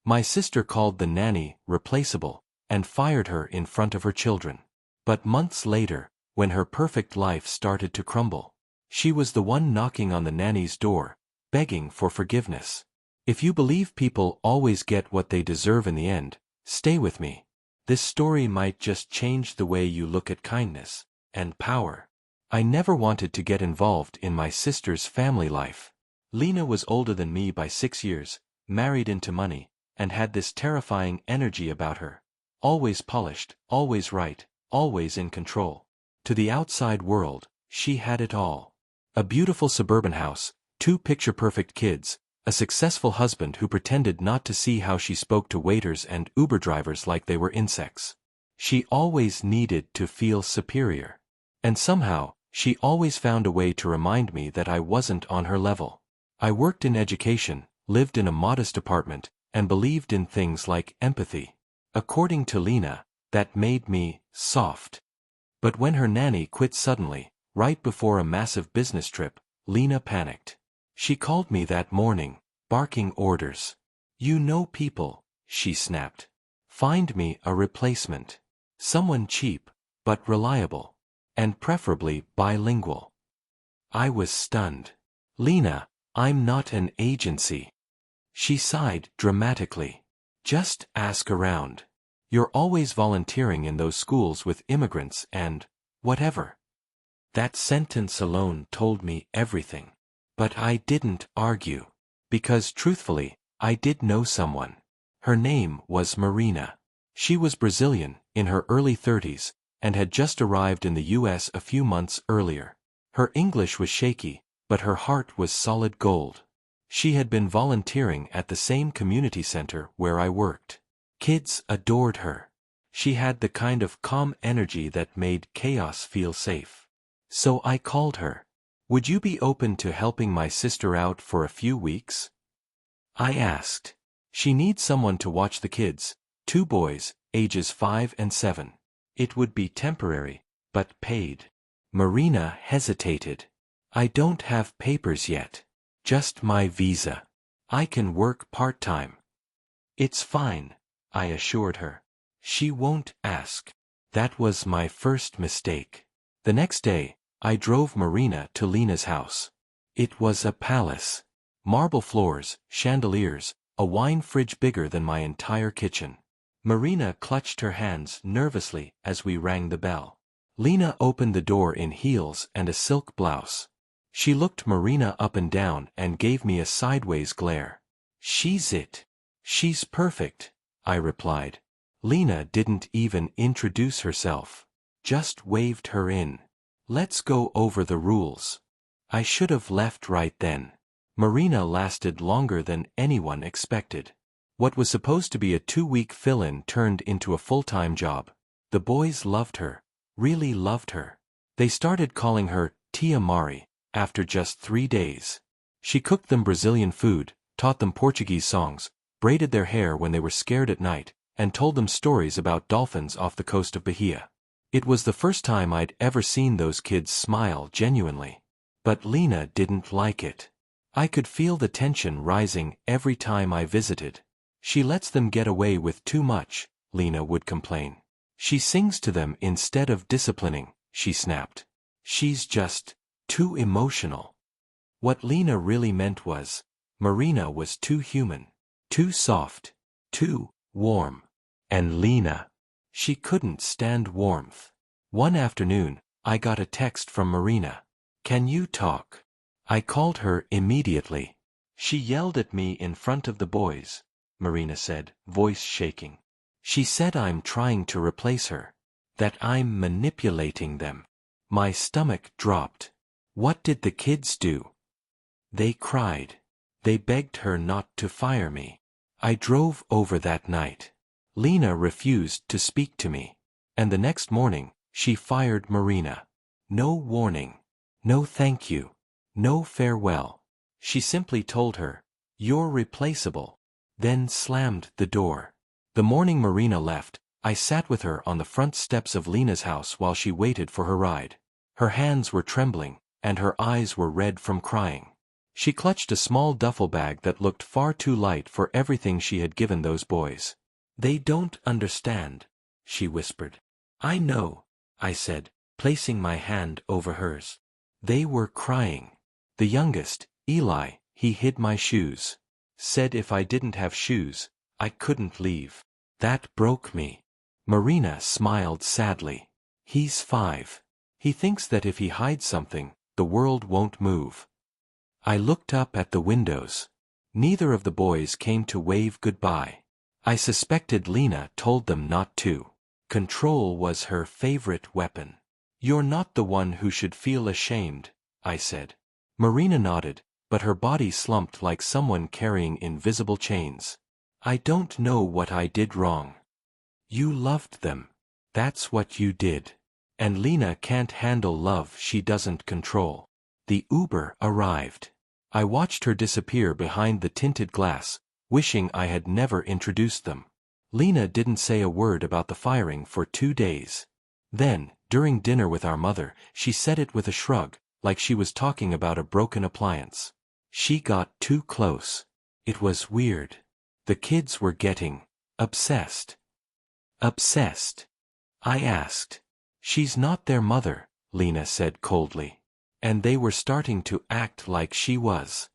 My sister called the nanny replaceable and fired her in front of her children. But months later, when her perfect life started to crumble, she was the one knocking on the nanny's door, begging for forgiveness. If you believe people always get what they deserve in the end, stay with me. This story might just change the way you look at kindness and power. I never wanted to get involved in my sister's family life. Lena was older than me by 6 years, married into money, and had this terrifying energy about her. Always polished, always right, always in control. To the outside world, she had it all. A beautiful suburban house, 2 picture-perfect kids, a successful husband who pretended not to see how she spoke to waiters and Uber drivers like they were insects. She always needed to feel superior. And somehow, she always found a way to remind me that I wasn't on her level. I worked in education, lived in a modest apartment, and believed in things like empathy. According to Lena, that made me soft. But when her nanny quit suddenly, right before a massive business trip, Lena panicked. She called me that morning, barking orders. "You know people," she snapped. "Find me a replacement. Someone cheap, but reliable. And preferably bilingual." I was stunned. "Lena, I'm not an agency." She sighed dramatically. "Just ask around. You're always volunteering in those schools with immigrants and whatever." That sentence alone told me everything. But I didn't argue. Because truthfully, I did know someone. Her name was Marina. She was Brazilian, in her early 30s, and had just arrived in the US a few months earlier. Her English was shaky, but her heart was solid gold. She had been volunteering at the same community center where I worked. Kids adored her. She had the kind of calm energy that made chaos feel safe. So I called her. "Would you be open to helping my sister out for a few weeks?" I asked. "She needs someone to watch the kids, 2 boys, ages 5 and 7. It would be temporary, but paid." Marina hesitated. "I don't have papers yet. Just my visa. I can work part-time." "It's fine," I assured her. "She won't ask." That was my first mistake. The next day, I drove Marina to Lena's house. It was a palace. Marble floors, chandeliers, a wine fridge bigger than my entire kitchen. Marina clutched her hands nervously as we rang the bell. Lena opened the door in heels and a silk blouse. She looked Marina up and down and gave me a sideways glare. "She's it. She's perfect," I replied. Lena didn't even introduce herself. Just waved her in. "Let's go over the rules." I should have left right then. Marina lasted longer than anyone expected. What was supposed to be a 2-week fill-in turned into a full-time job. The boys loved her, really loved her. They started calling her Tia Mari after just 3 days. She cooked them Brazilian food, taught them Portuguese songs, braided their hair when they were scared at night, and told them stories about dolphins off the coast of Bahia. It was the first time I'd ever seen those kids smile genuinely. But Lena didn't like it. I could feel the tension rising every time I visited. "She lets them get away with too much," Lena would complain. "She sings to them instead of disciplining," she snapped. "She's just too emotional." What Lena really meant was, Marina was too human, too soft, too warm. And Lena, she couldn't stand warmth. One afternoon, I got a text from Marina. "Can you talk?" I called her immediately. "She yelled at me in front of the boys," Marina said, voice shaking. "She said I'm trying to replace her. That I'm manipulating them." My stomach dropped. What did the kids do? They cried. They begged her not to fire me. I drove over that night. Lena refused to speak to me. And the next morning, she fired Marina. No warning. No thank you. No farewell. She simply told her, "You're replaceable," then slammed the door. The morning Marina left, I sat with her on the front steps of Lena's house while she waited for her ride. Her hands were trembling, and her eyes were red from crying. She clutched a small duffel bag that looked far too light for everything she had given those boys. "They don't understand," she whispered. "I know," I said, placing my hand over hers. They were crying. The youngest, Eli, he hid my shoes. Said if I didn't have shoes, I couldn't leave. That broke me. Marina smiled sadly. "He's 5. He thinks that if he hides something, the world won't move." I looked up at the windows. Neither of the boys came to wave goodbye. I suspected Lena told them not to. Control was her favorite weapon. "You're not the one who should feel ashamed," I said. Marina nodded, but her body slumped like someone carrying invisible chains. "I don't know what I did wrong." "You loved them. That's what you did. And Lena can't handle love she doesn't control." The Uber arrived. I watched her disappear behind the tinted glass, wishing I had never introduced them. Lena didn't say a word about the firing for 2 days. Then, during dinner with our mother, she said it with a shrug, like she was talking about a broken appliance. She got too close. It was weird. The kids were getting obsessed. Obsessed? I asked. "She's not their mother," Lena said coldly. And they were starting to act like she was.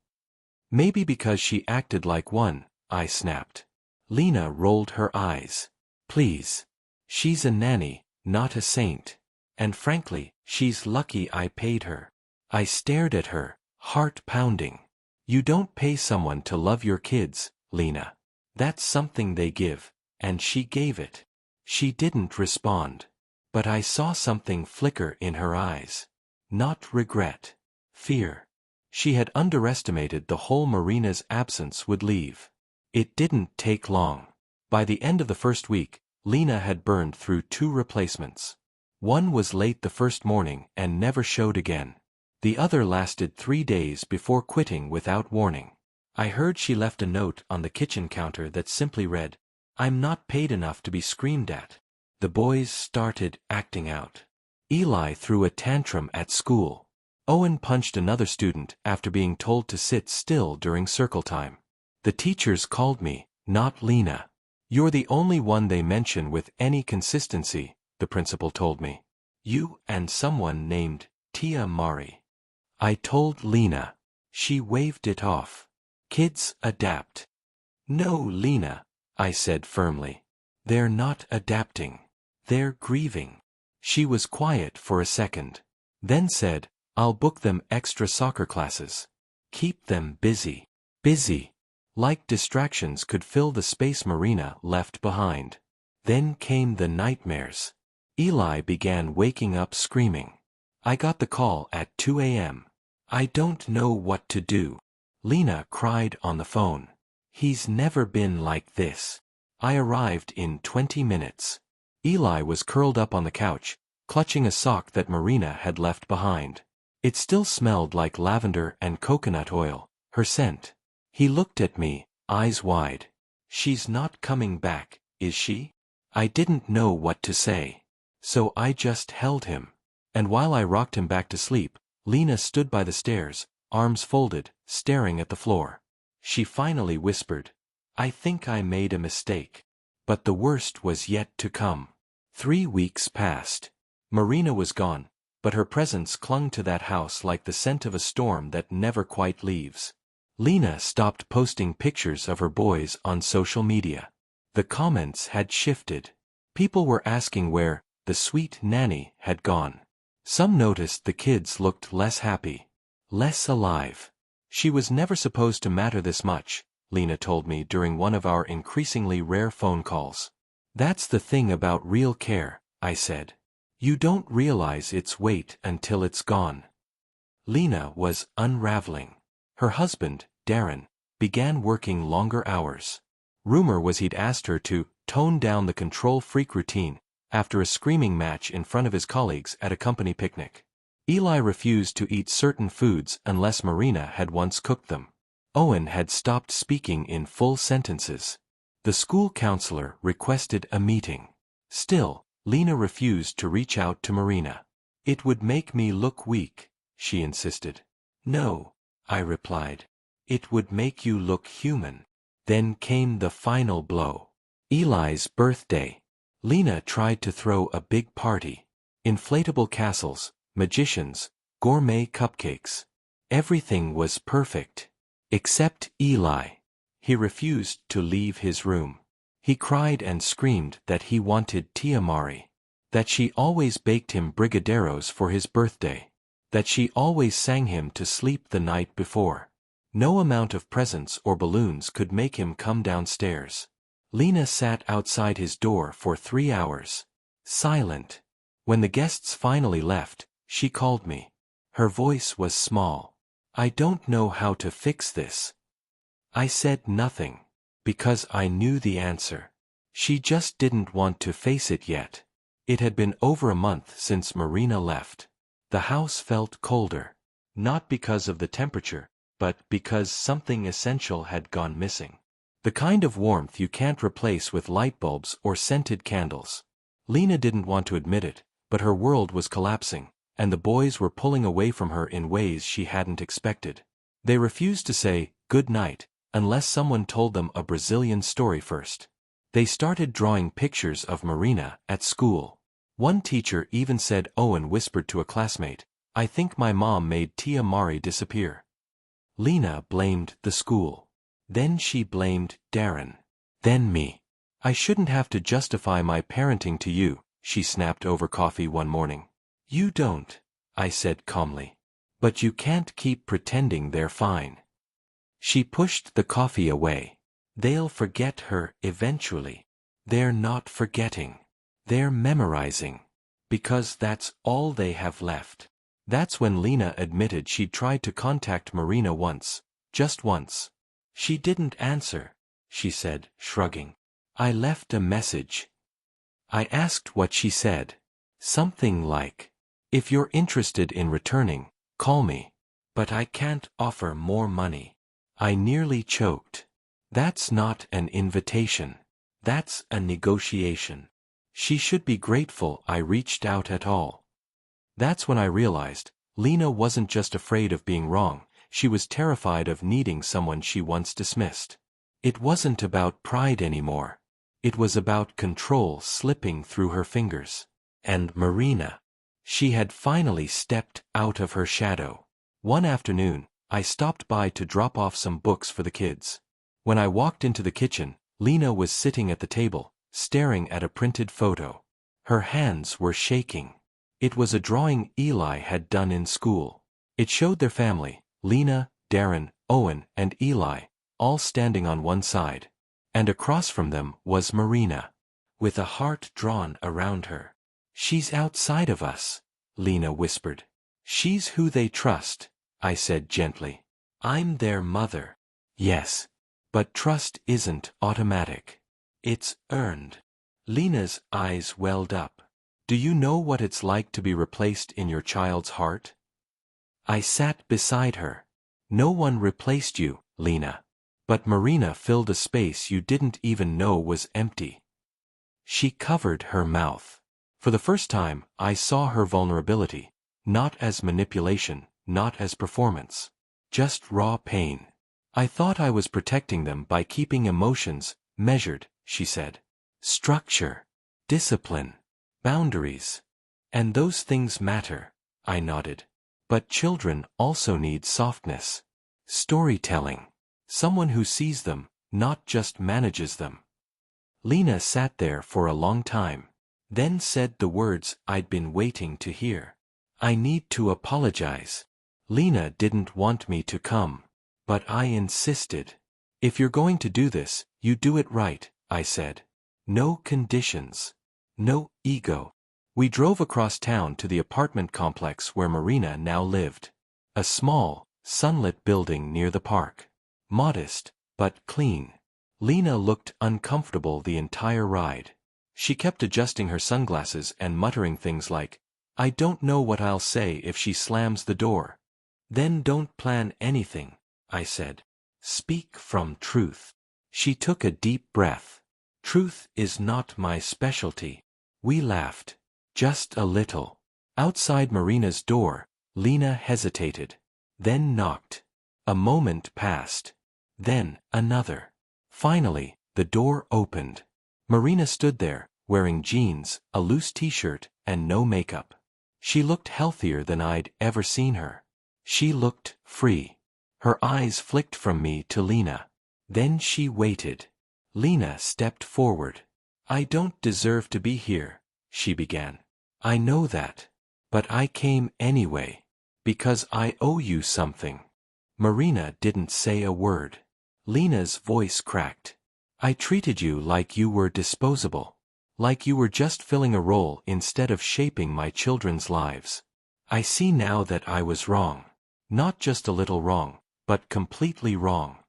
"Maybe because she acted like one," I snapped. Lena rolled her eyes. "Please. She's a nanny, not a saint. And frankly, she's lucky I paid her." I stared at her, heart pounding. "You don't pay someone to love your kids, Lena. That's something they give, and she gave it." She didn't respond. But I saw something flicker in her eyes. Not regret. Fear. She had underestimated the hole Marina's absence would leave. It didn't take long. By the end of the first week, Lena had burned through 2 replacements. One was late the first morning and never showed again. The other lasted 3 days before quitting without warning. I heard she left a note on the kitchen counter that simply read, "I'm not paid enough to be screamed at." The boys started acting out. Eli threw a tantrum at school. Owen punched another student after being told to sit still during circle time. The teachers called me, not Lena. "You're the only one they mention with any consistency," the principal told me. "You and someone named Tia Mari." I told Lena. She waved it off. "Kids adapt." "No, Lena," I said firmly. "They're not adapting. They're grieving." She was quiet for a second. Then said, "I'll book them extra soccer classes. Keep them busy." Busy. Like distractions could fill the space Marina left behind. Then came the nightmares. Eli began waking up screaming. I got the call at 2 a.m. "I don't know what to do." Lena cried on the phone. "He's never been like this." I arrived in 20 minutes. Eli was curled up on the couch, clutching a sock that Marina had left behind. It still smelled like lavender and coconut oil, her scent. He looked at me, eyes wide. "She's not coming back, is she?" I didn't know what to say. So I just held him. And while I rocked him back to sleep, Lena stood by the stairs, arms folded, staring at the floor. She finally whispered, "I think I made a mistake." But the worst was yet to come. 3 weeks passed. Marina was gone, but her presence clung to that house like the scent of a storm that never quite leaves. Lena stopped posting pictures of her boys on social media. The comments had shifted. People were asking where the sweet nanny had gone. Some noticed the kids looked less happy, less alive. "She was never supposed to matter this much," Lena told me during one of our increasingly rare phone calls. "That's the thing about real care," I said. "You don't realize its weight until it's gone." Lena was unraveling. Her husband, Darren, began working longer hours. Rumor was he'd asked her to tone down the control-freak routine after a screaming match in front of his colleagues at a company picnic. Eli refused to eat certain foods unless Marina had once cooked them. Owen had stopped speaking in full sentences. The school counselor requested a meeting. Still, Lena refused to reach out to Marina. "It would make me look weak," she insisted. "No," I replied. It would make you look human. Then came the final blow. Eli's birthday. Lena tried to throw a big party. Inflatable castles, magicians, gourmet cupcakes. Everything was perfect. Except Eli. He refused to leave his room. He cried and screamed that he wanted tia Mari. That she always baked him brigadeiros for his birthday. That she always sang him to sleep the night before. No amount of presents or balloons could make him come downstairs. Lena sat outside his door for 3 hours. Silent. When the guests finally left, she called me. Her voice was small. I don't know how to fix this. I said nothing. Because I knew the answer. She just didn't want to face it yet. It had been over a month since Marina left. The house felt colder. Not because of the temperature, but because something essential had gone missing. The kind of warmth you can't replace with light bulbs or scented candles. Lena didn't want to admit it, but her world was collapsing, and the boys were pulling away from her in ways she hadn't expected. They refused to say, "Good night," unless someone told them a Brazilian story first. They started drawing pictures of Marina at school. One teacher even said Owen whispered to a classmate, "I think my mom made tia Mari disappear." Lena blamed the school. Then she blamed Darren. Then me. "I shouldn't have to justify my parenting to you," she snapped over coffee one morning. "You don't," I said calmly. "But you can't keep pretending they're fine." She pushed the coffee away. "They'll forget her eventually." "They're not forgetting. They're memorizing. Because that's all they have left." That's when Lena admitted she'd tried to contact Marina once. Just once. "She didn't answer," she said, shrugging. "I left a message." I asked what she said. Something like, "If you're interested in returning, call me. But I can't offer more money." I nearly choked. That's not an invitation. That's a negotiation. She should be grateful I reached out at all. That's when I realized, Lena wasn't just afraid of being wrong, she was terrified of needing someone she once dismissed. It wasn't about pride anymore. It was about control slipping through her fingers. And Marina. She had finally stepped out of her shadow. One afternoon, I stopped by to drop off some books for the kids. When I walked into the kitchen, Lena was sitting at the table, staring at a printed photo. Her hands were shaking. It was a drawing Eli had done in school. It showed their family, Lena, Darren, Owen, and Eli, all standing on one side. And across from them was Marina, with a heart drawn around her. "She's outside of us," Lena whispered. "She's who they trust," I said gently. "I'm their mother." "Yes. But trust isn't automatic. It's earned." Lena's eyes welled up. "Do you know what it's like to be replaced in your child's heart?" I sat beside her. "No one replaced you, Lena. But Marina filled a space you didn't even know was empty." She covered her mouth. For the first time, I saw her vulnerability, not as manipulation, not as performance. Just raw pain. "I thought I was protecting them by keeping emotions measured," she said. "Structure. Discipline. Boundaries. And those things matter," I nodded. "But children also need softness. Storytelling. Someone who sees them, not just manages them." Lena sat there for a long time, then said the words I'd been waiting to hear. "I need to apologize." Lena didn't want me to come, but I insisted. "If you're going to do this, you do it right," I said. "No conditions. No ego." We drove across town to the apartment complex where Marina now lived. A small, sunlit building near the park. Modest, but clean. Lena looked uncomfortable the entire ride. She kept adjusting her sunglasses and muttering things like, "I don't know what I'll say if she slams the door." "Then don't plan anything," I said. "Speak from truth." She took a deep breath. "Truth is not my specialty." We laughed. Just a little. Outside Marina's door, Lena hesitated. Then knocked. A moment passed. Then, another. Finally, the door opened. Marina stood there, wearing jeans, a loose t-shirt, and no makeup. She looked healthier than I'd ever seen her. She looked free. Her eyes flicked from me to Lena. Then she waited. Lena stepped forward. "I don't deserve to be here," she began. "I know that. But I came anyway. Because I owe you something." Marina didn't say a word. Lena's voice cracked. "I treated you like you were disposable. Like you were just filling a role instead of shaping my children's lives. I see now that I was wrong. Not just a little wrong, but completely wrong."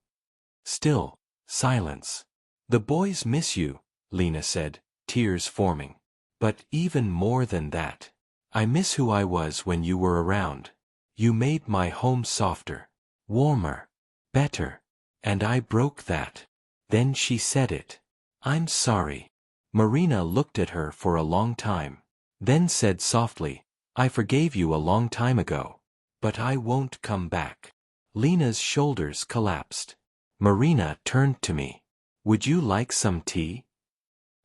Still, silence. "The boys miss you," Lena said, tears forming. "But even more than that, I miss who I was when you were around. You made my home softer, warmer, better. And I broke that." Then she said it. "I'm sorry." Marina looked at her for a long time. Then said softly, "I forgave you a long time ago. But I won't come back." Lena's shoulders collapsed. Marina turned to me. "Would you like some tea?"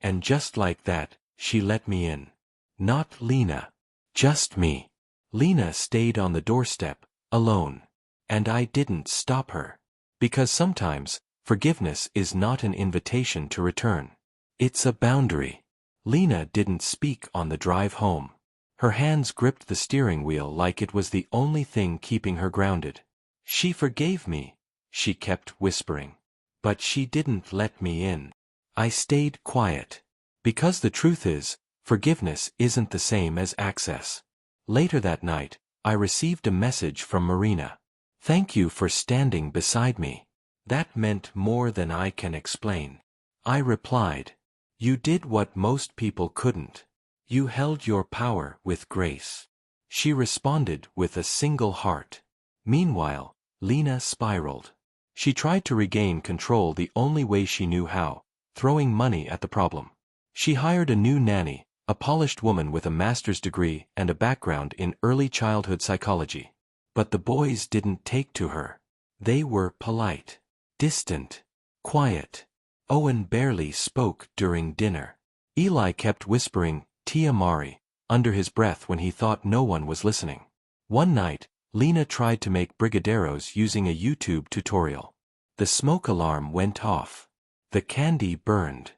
And just like that, she let me in. Not Lena. Just me. Lena stayed on the doorstep, alone. And I didn't stop her. Because sometimes, forgiveness is not an invitation to return. It's a boundary. Lena didn't speak on the drive home. Her hands gripped the steering wheel like it was the only thing keeping her grounded. "She forgave me," she kept whispering. "But she didn't let me in." I stayed quiet. Because the truth is, forgiveness isn't the same as access. Later that night, I received a message from Marina. "Thank you for standing beside me. That meant more than I can explain." I replied, "You did what most people couldn't. You held your power with grace." She responded with a single heart. Meanwhile, Lena spiraled. She tried to regain control the only way she knew how, throwing money at the problem. She hired a new nanny, a polished woman with a master's degree and a background in early childhood psychology. But the boys didn't take to her. They were polite, distant, quiet. Owen barely spoke during dinner. Eli kept whispering, "Tia Mari," under his breath when he thought no one was listening. One night, Lena tried to make brigadeiros using a YouTube tutorial. The smoke alarm went off. The candy burned.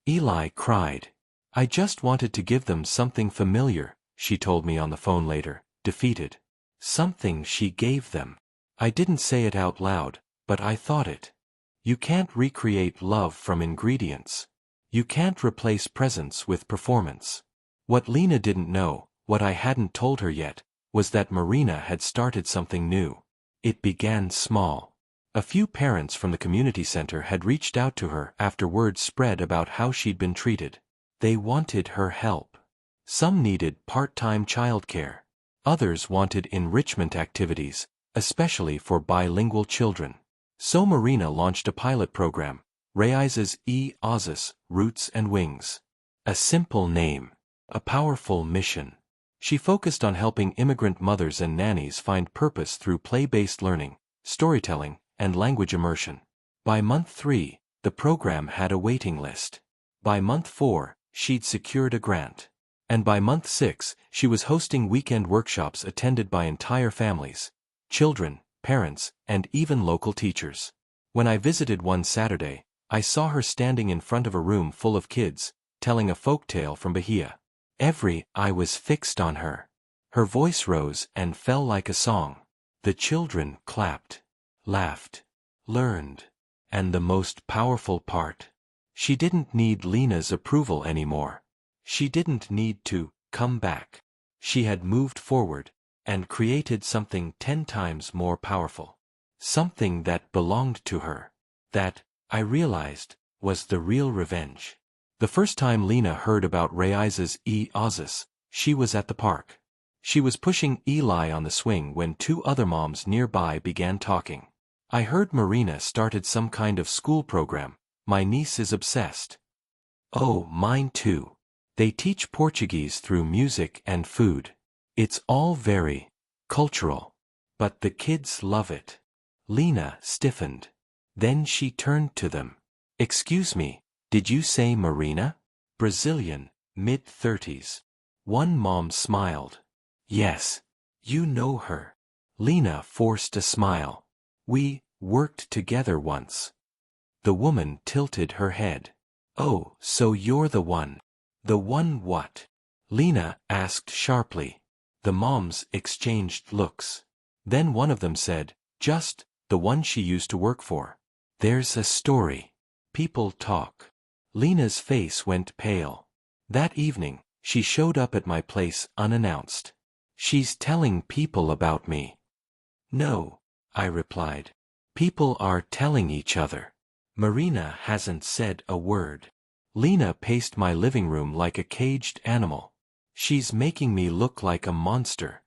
Eli cried. "I just wanted to give them something familiar," she told me on the phone later, defeated. Something she gave them. I didn't say it out loud, but I thought it. You can't recreate love from ingredients. You can't replace presence with performance. What Lena didn't know, what I hadn't told her yet, was that Marina had started something new. It began small. A few parents from the community center had reached out to her after word spread about how she'd been treated. They wanted her help. Some needed part-time childcare. Others wanted enrichment activities, especially for bilingual children. So Marina launched a pilot program, Raízes e Asas, Roots and Wings. A simple name. A powerful mission. She focused on helping immigrant mothers and nannies find purpose through play-based learning, storytelling, and language immersion. By month 3, the program had a waiting list. By month 4, she'd secured a grant. And by month 6, she was hosting weekend workshops attended by entire families, children, parents, and even local teachers. When I visited one Saturday, I saw her standing in front of a room full of kids, telling a folktale from Bahia. Every eye was fixed on her. Her voice rose and fell like a song. The children clapped, laughed, learned. And the most powerful part, she didn't need Lena's approval anymore. She didn't need to come back. She had moved forward and created something 10 times more powerful. Something that belonged to her. That, I realized, was the real revenge. The first time Lena heard about Raízes e Asas, she was at the park. She was pushing Eli on the swing when 2 other moms nearby began talking. "I heard Marina started some kind of school program. My niece is obsessed." "Oh, mine too. They teach Portuguese through music and food. It's all very cultural. But the kids love it." Lena stiffened. Then she turned to them. Excuse me, did you say Marina? Brazilian, mid-30s. One mom smiled. Yes. You know her. Lena forced a smile. We worked together once. The woman tilted her head. Oh, so you're the one. The one what? Lena asked sharply. The moms exchanged looks. Then one of them said, just, the one she used to work for. There's a story. People talk. Lena's face went pale. That evening, she showed up at my place unannounced. She's telling people about me. No, I replied. People are telling each other. Marina hasn't said a word. Lena paced my living room like a caged animal. She's making me look like a monster.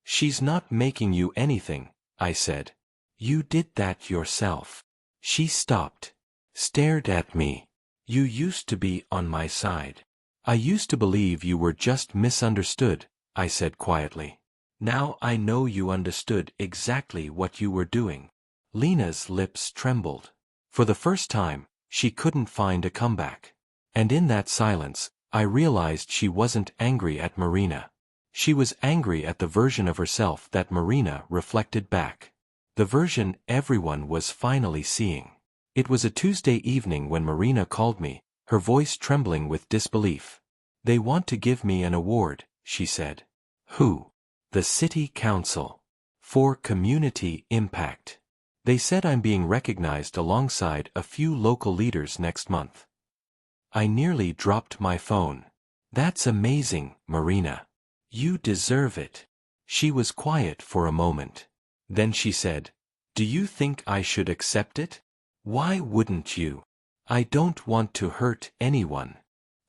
She's not making you anything, I said. You did that yourself. She stopped, stared at me. You used to be on my side. I used to believe you were just misunderstood, I said quietly. Now I know you understood exactly what you were doing. Lena's lips trembled. For the first time, she couldn't find a comeback. And in that silence, I realized she wasn't angry at Marina. She was angry at the version of herself that Marina reflected back. The version everyone was finally seeing. It was a Tuesday evening when Marina called me, her voice trembling with disbelief. They want to give me an award, she said. Who? The City Council. For community impact. They said I'm being recognized alongside a few local leaders next month. I nearly dropped my phone. That's amazing, Marina. You deserve it. She was quiet for a moment. Then she said, do you think I should accept it? Why wouldn't you? I don't want to hurt anyone.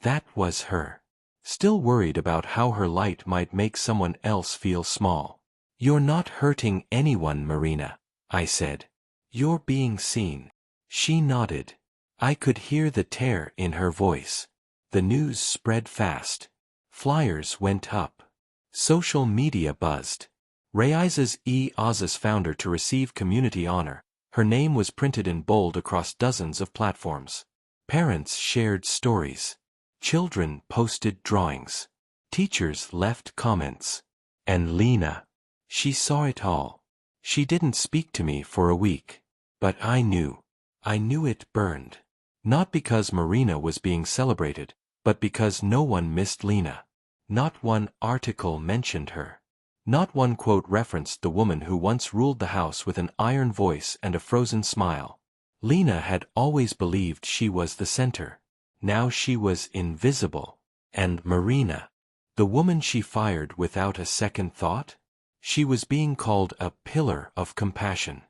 That was her. Still worried about how her light might make someone else feel small. You're not hurting anyone, Marina, I said. You're being seen. She nodded. I could hear the tear in her voice. The news spread fast. Flyers went up. Social media buzzed. Raízes e Oz's founder to receive community honor. Her name was printed in bold across dozens of platforms. Parents shared stories. Children posted drawings. Teachers left comments. And Lena. She saw it all. She didn't speak to me for a week. But I knew. I knew it burned. Not because Marina was being celebrated, but because no one missed Lena. Not one article mentioned her. Not one quote referenced the woman who once ruled the house with an iron voice and a frozen smile. Lena had always believed she was the center. Now she was invisible. And Marina, the woman she fired without a second thought? She was being called a pillar of compassion.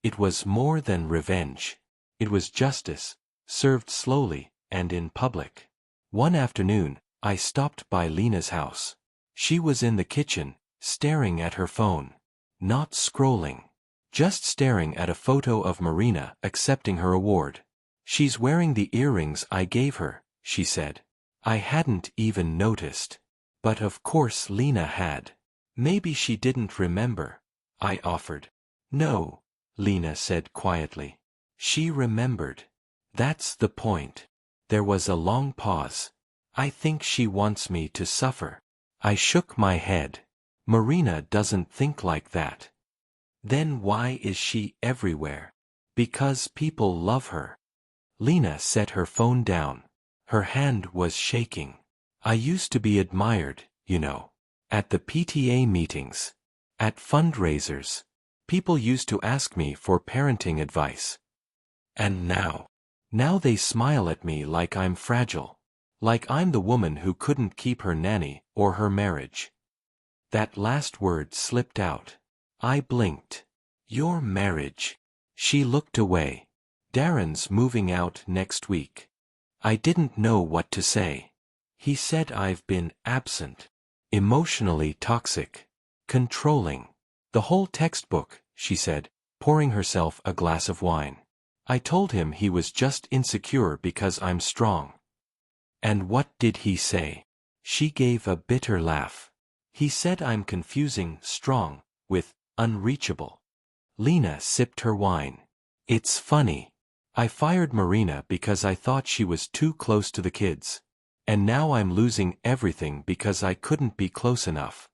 It was more than revenge. It was justice, served slowly and in public. One afternoon, I stopped by Lena's house. She was in the kitchen, staring at her phone. Not scrolling. Just staring at a photo of Marina accepting her award. She's wearing the earrings I gave her, she said. I hadn't even noticed. But of course Lena had. Maybe she didn't remember, I offered. No, Lena said quietly. She remembered. That's the point. There was a long pause. I think she wants me to suffer. I shook my head. Marina doesn't think like that. Then why is she everywhere? Because people love her. Lena set her phone down. Her hand was shaking. I used to be admired, you know. At the PTA meetings. At fundraisers. People used to ask me for parenting advice. And now? Now they smile at me like I'm fragile. Like I'm the woman who couldn't keep her nanny or her marriage. That last word slipped out. I blinked. Your marriage. She looked away. Darren's moving out next week. I didn't know what to say. He said I've been absent. Emotionally toxic. Controlling. The whole textbook, she said, pouring herself a glass of wine. I told him he was just insecure because I'm strong. And what did he say? She gave a bitter laugh. He said I'm confusing strong with unreachable. Lena sipped her wine. It's funny. I fired Marina because I thought she was too close to the kids. And now I'm losing everything because I couldn't be close enough.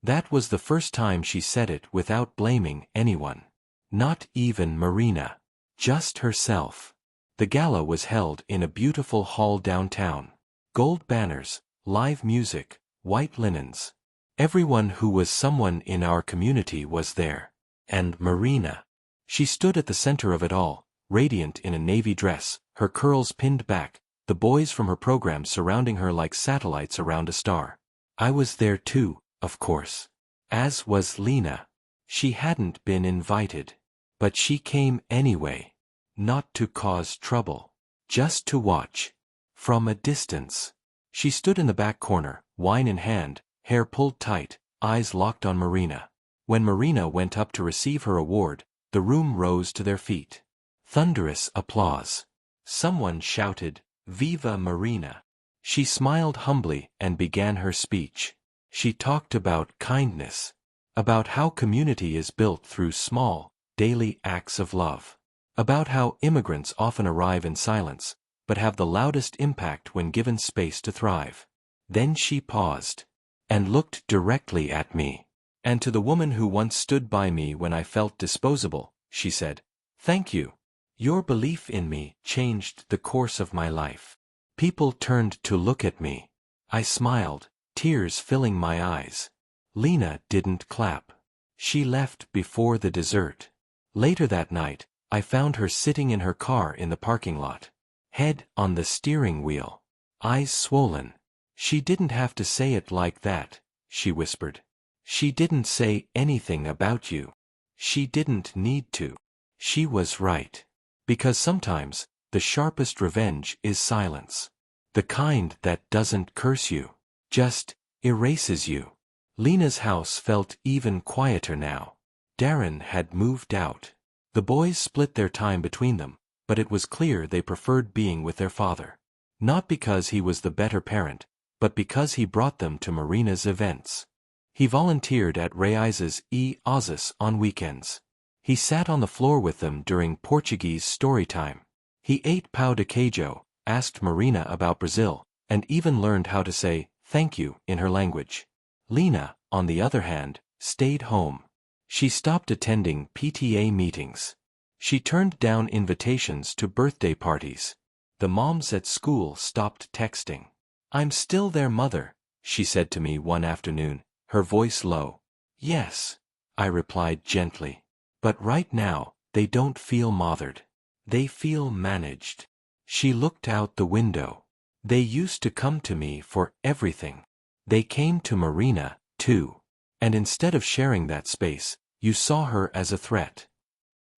That was the first time she said it without blaming anyone. Not even Marina. Just herself. The gala was held in a beautiful hall downtown. Gold banners, live music, white linens. Everyone who was someone in our community was there. And Marina. She stood at the center of it all, radiant in a navy dress, her curls pinned back, the boys from her program surrounding her like satellites around a star. I was there too, of course. As was Lena. She hadn't been invited. But she came anyway. Not to cause trouble. Just to watch. From a distance. She stood in the back corner, wine in hand, hair pulled tight, eyes locked on Marina. When Marina went up to receive her award, the room rose to their feet. Thunderous applause. Someone shouted, "Viva Marina!" She smiled humbly and began her speech. She talked about kindness. About how community is built through small, daily acts of love. About how immigrants often arrive in silence, but have the loudest impact when given space to thrive. Then she paused. And looked directly at me. And to the woman who once stood by me when I felt disposable, she said, "Thank you. Your belief in me changed the course of my life." People turned to look at me. I smiled, tears filling my eyes. Lena didn't clap. She left before the dessert. Later that night, I found her sitting in her car in the parking lot. Head on the steering wheel. Eyes swollen. "She didn't have to say it like that," she whispered. "She didn't say anything about you. She didn't need to. She was right. Because sometimes, the sharpest revenge is silence. The kind that doesn't curse you. Just erases you." Lena's house felt even quieter now. Darren had moved out. The boys split their time between them, but it was clear they preferred being with their father. Not because he was the better parent, but because he brought them to Marina's events. He volunteered at Raízes e Ozas on weekends. He sat on the floor with them during Portuguese story time. He ate pão de queijo, asked Marina about Brazil, and even learned how to say thank you in her language. Lena, on the other hand, stayed home. She stopped attending PTA meetings. She turned down invitations to birthday parties. The moms at school stopped texting. "I'm still their mother," she said to me one afternoon, her voice low. "Yes," I replied gently. "But right now, they don't feel mothered. They feel managed." She looked out the window. "They used to come to me for everything. They came to Marina, too. And instead of sharing that space, you saw her as a threat."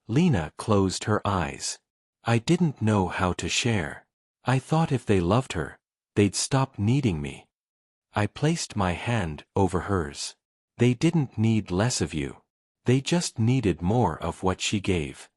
Lena closed her eyes. "I didn't know how to share. I thought if they loved her, they'd stop needing me." I placed my hand over hers. "They didn't need less of you. They just needed more of what she gave."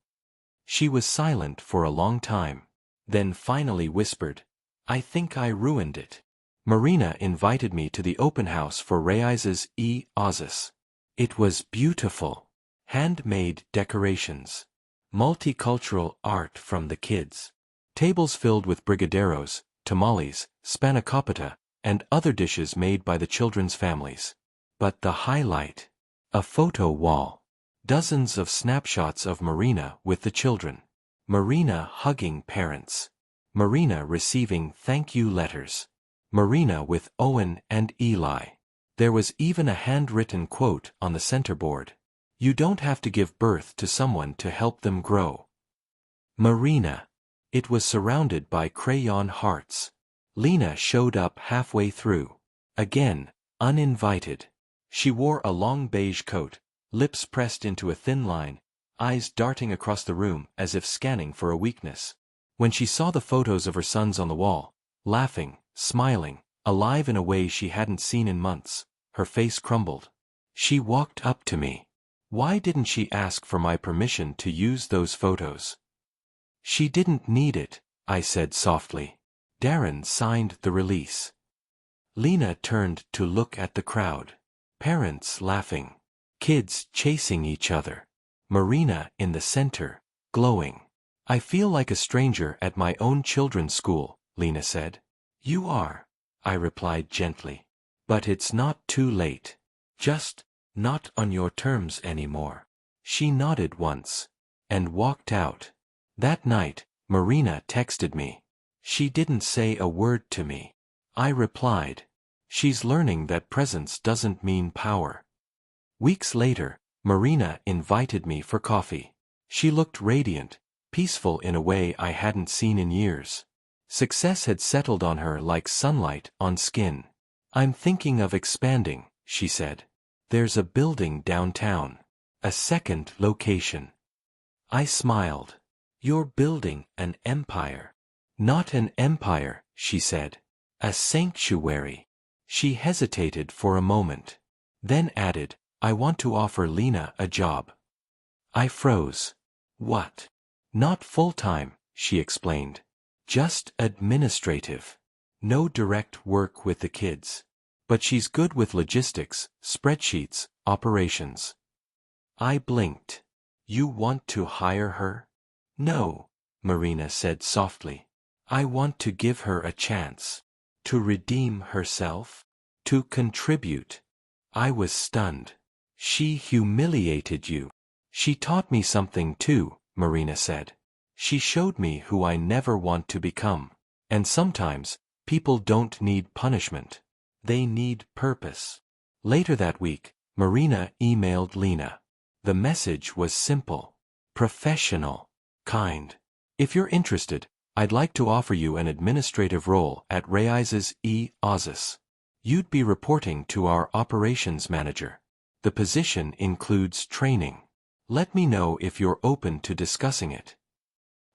She was silent for a long time. Then finally whispered, "I think I ruined it." Marina invited me to the open house for Raízes e Ozas. It was beautiful. Handmade decorations. Multicultural art from the kids. Tables filled with brigadeiros, tamales, spanakopita, and other dishes made by the children's families. But the highlight. A photo wall. Dozens of snapshots of Marina with the children. Marina hugging parents. Marina receiving thank you letters. Marina with Owen and Eli. There was even a handwritten quote on the centerboard. "You don't have to give birth to someone to help them grow." Marina. It was surrounded by crayon hearts. Lena showed up halfway through. Again, uninvited. She wore a long beige coat, lips pressed into a thin line, eyes darting across the room as if scanning for a weakness. When she saw the photos of her sons on the wall, laughing, smiling, alive in a way she hadn't seen in months, her face crumbled. She walked up to me. Why didn't she ask for my permission to use those photos? "She didn't need it," I said softly. Darren signed the release. Lena turned to look at the crowd. Parents laughing. Kids chasing each other. Marina in the center, glowing. I feel like a stranger at my own children's school, Lena said. You are, I replied gently. But it's not too late. Just not on your terms anymore. She nodded once and walked out. That night, Marina texted me. She didn't say a word to me. I replied, she's learning that presence doesn't mean power. Weeks later, Marina invited me for coffee. She looked radiant, peaceful in a way I hadn't seen in years. Success had settled on her like sunlight on skin. I'm thinking of expanding, she said. There's a building downtown. A second location. I smiled. You're building an empire. Not an empire, she said. A sanctuary. She hesitated for a moment. Then added, I want to offer Lena a job. I froze. What? Not full-time, she explained. Just administrative. No direct work with the kids. But she's good with logistics, spreadsheets, operations. I blinked. You want to hire her? No, Marina said softly. I want to give her a chance. To redeem herself? To contribute. I was stunned. She humiliated you. She taught me something too, Marina said. She showed me who I never want to become. And sometimes, people don't need punishment. They need purpose. Later that week, Marina emailed Lena. The message was simple. Professional. Kind. If you're interested, I'd like to offer you an administrative role at Raízes e Ozas. You'd be reporting to our operations manager. The position includes training. Let me know if you're open to discussing it.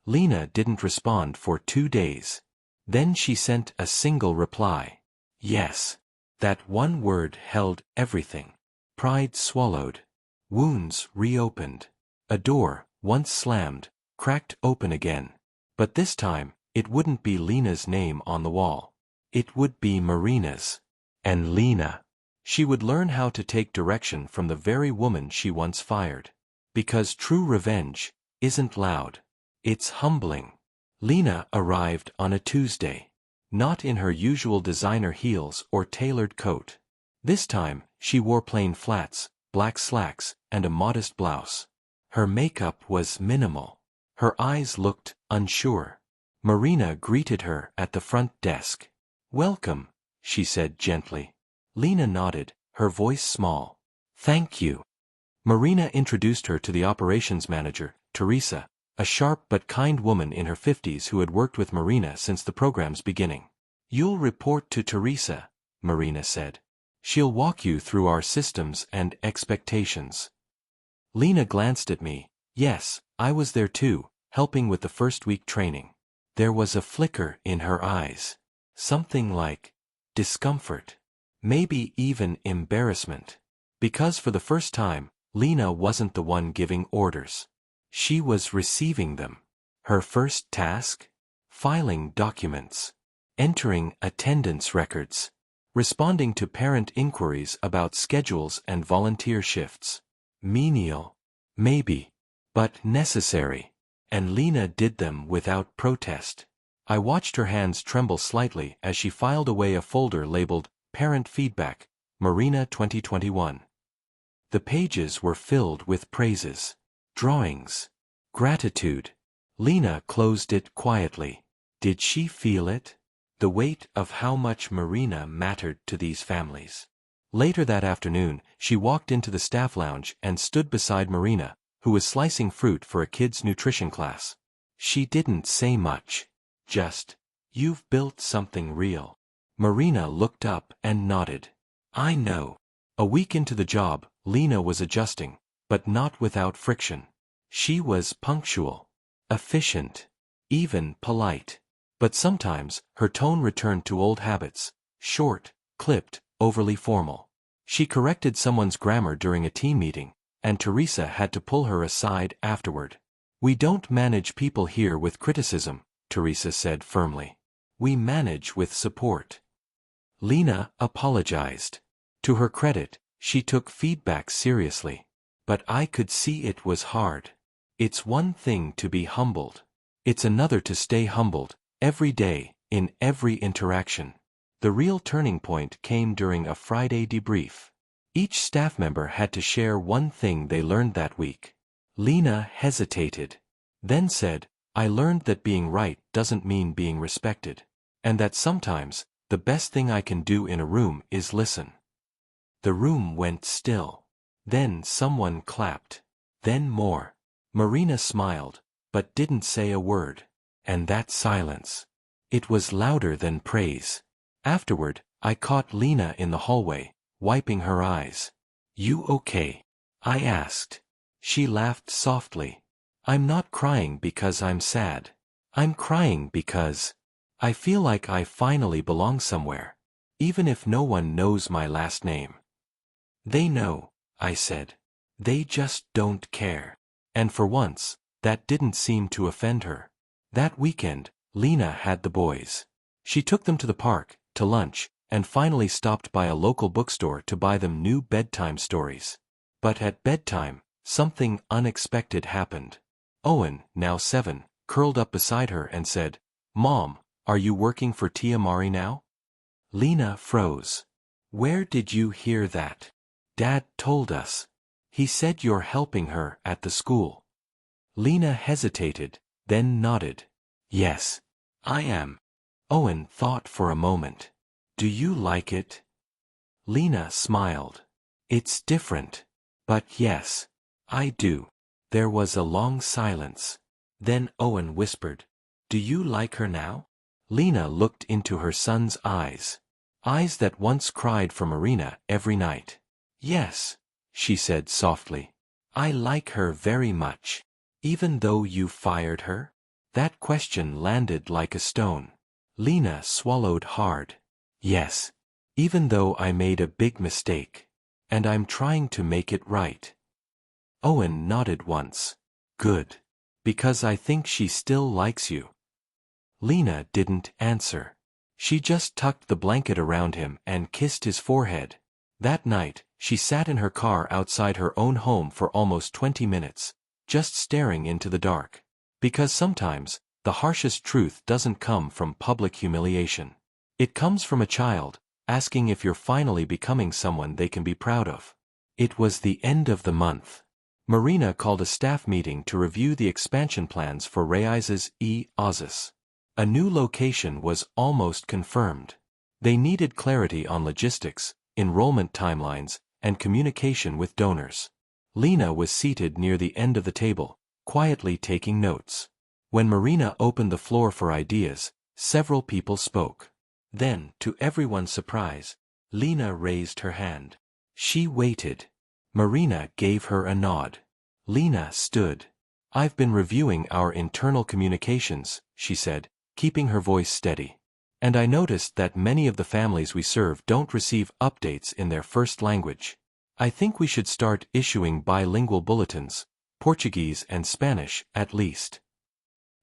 Lena didn't respond for 2 days. Then she sent a single reply. Yes. That one word held everything. Pride swallowed. Wounds reopened. A door, once slammed, cracked open again. But this time, it wouldn't be Lena's name on the wall. It would be Marina's. And Lena. She would learn how to take direction from the very woman she once fired. Because true revenge isn't loud. It's humbling. Lena arrived on a Tuesday. Not in her usual designer heels or tailored coat. This time, she wore plain flats, black slacks, and a modest blouse. Her makeup was minimal. Her eyes looked unsure. Marina greeted her at the front desk. Welcome, she said gently. Lena nodded, her voice small. Thank you. Marina introduced her to the operations manager, Teresa, a sharp but kind woman in her 50s who had worked with Marina since the program's beginning. You'll report to Teresa, Marina said. She'll walk you through our systems and expectations. Lena glanced at me. Yes, I was there too, helping with the first week training. There was a flicker in her eyes. Something like discomfort. Maybe even embarrassment. Because for the first time, Lena wasn't the one giving orders. She was receiving them. Her first task? Filing documents. Entering attendance records. Responding to parent inquiries about schedules and volunteer shifts. Menial. Maybe. But necessary. And Lena did them without protest. I watched her hands tremble slightly as she filed away a folder labeled Parent Feedback, Marina 2021. The pages were filled with praises. Drawings. Gratitude. Lena closed it quietly. Did she feel it? The weight of how much Marina mattered to these families. Later that afternoon, she walked into the staff lounge and stood beside Marina, who was slicing fruit for a kid's nutrition class. She didn't say much. Just, you've built something real. Marina looked up and nodded. I know. A week into the job, Lena was adjusting, but not without friction. She was punctual, efficient, even polite. But sometimes, her tone returned to old habits, short, clipped, overly formal. She corrected someone's grammar during a team meeting, and Teresa had to pull her aside afterward. We don't manage people here with criticism, Teresa said firmly. We manage with support. Lena apologized. To her credit, she took feedback seriously. But I could see it was hard. It's one thing to be humbled. It's another to stay humbled, every day, in every interaction. The real turning point came during a Friday debrief. Each staff member had to share one thing they learned that week. Lena hesitated, then said, I learned that being right doesn't mean being respected. And that sometimes, the best thing I can do in a room is listen. The room went still. Then someone clapped. Then more. Marina smiled, but didn't say a word. And that silence. It was louder than praise. Afterward, I caught Lena in the hallway, wiping her eyes. You okay? I asked. She laughed softly. I'm not crying because I'm sad. I'm crying because I feel like I finally belong somewhere. Even if no one knows my last name. They know, I said. They just don't care. And for once, that didn't seem to offend her. That weekend, Lena had the boys. She took them to the park, to lunch, and finally stopped by a local bookstore to buy them new bedtime stories. But at bedtime, something unexpected happened. Owen, now 7, curled up beside her and said, Mom, are you working for Tia Mari now? Lena froze. Where did you hear that? Dad told us. He said you're helping her at the school. Lena hesitated, then nodded. Yes, I am. Owen thought for a moment. Do you like it? Lena smiled. It's different. But yes, I do. There was a long silence. Then Owen whispered, Do you like her now? Lena looked into her son's eyes. Eyes that once cried for Marina every night. Yes, she said softly. I like her very much. Even though you fired her? That question landed like a stone. Lena swallowed hard. Yes. Even though I made a big mistake. And I'm trying to make it right. Owen nodded once. Good. Because I think she still likes you. Lena didn't answer. She just tucked the blanket around him and kissed his forehead. That night, she sat in her car outside her own home for almost 20 minutes, just staring into the dark. Because sometimes, the harshest truth doesn't come from public humiliation. It comes from a child, asking if you're finally becoming someone they can be proud of. It was the end of the month. Marina called a staff meeting to review the expansion plans for Raízes e Osas. A new location was almost confirmed. They needed clarity on logistics, enrollment timelines, and communication with donors. Lena was seated near the end of the table, quietly taking notes. When Marina opened the floor for ideas, several people spoke. Then, to everyone's surprise, Lena raised her hand. She waited. Marina gave her a nod. Lena stood. I've been reviewing our internal communications, she said, keeping her voice steady. And I noticed that many of the families we serve don't receive updates in their first language. I think we should start issuing bilingual bulletins, Portuguese and Spanish at least.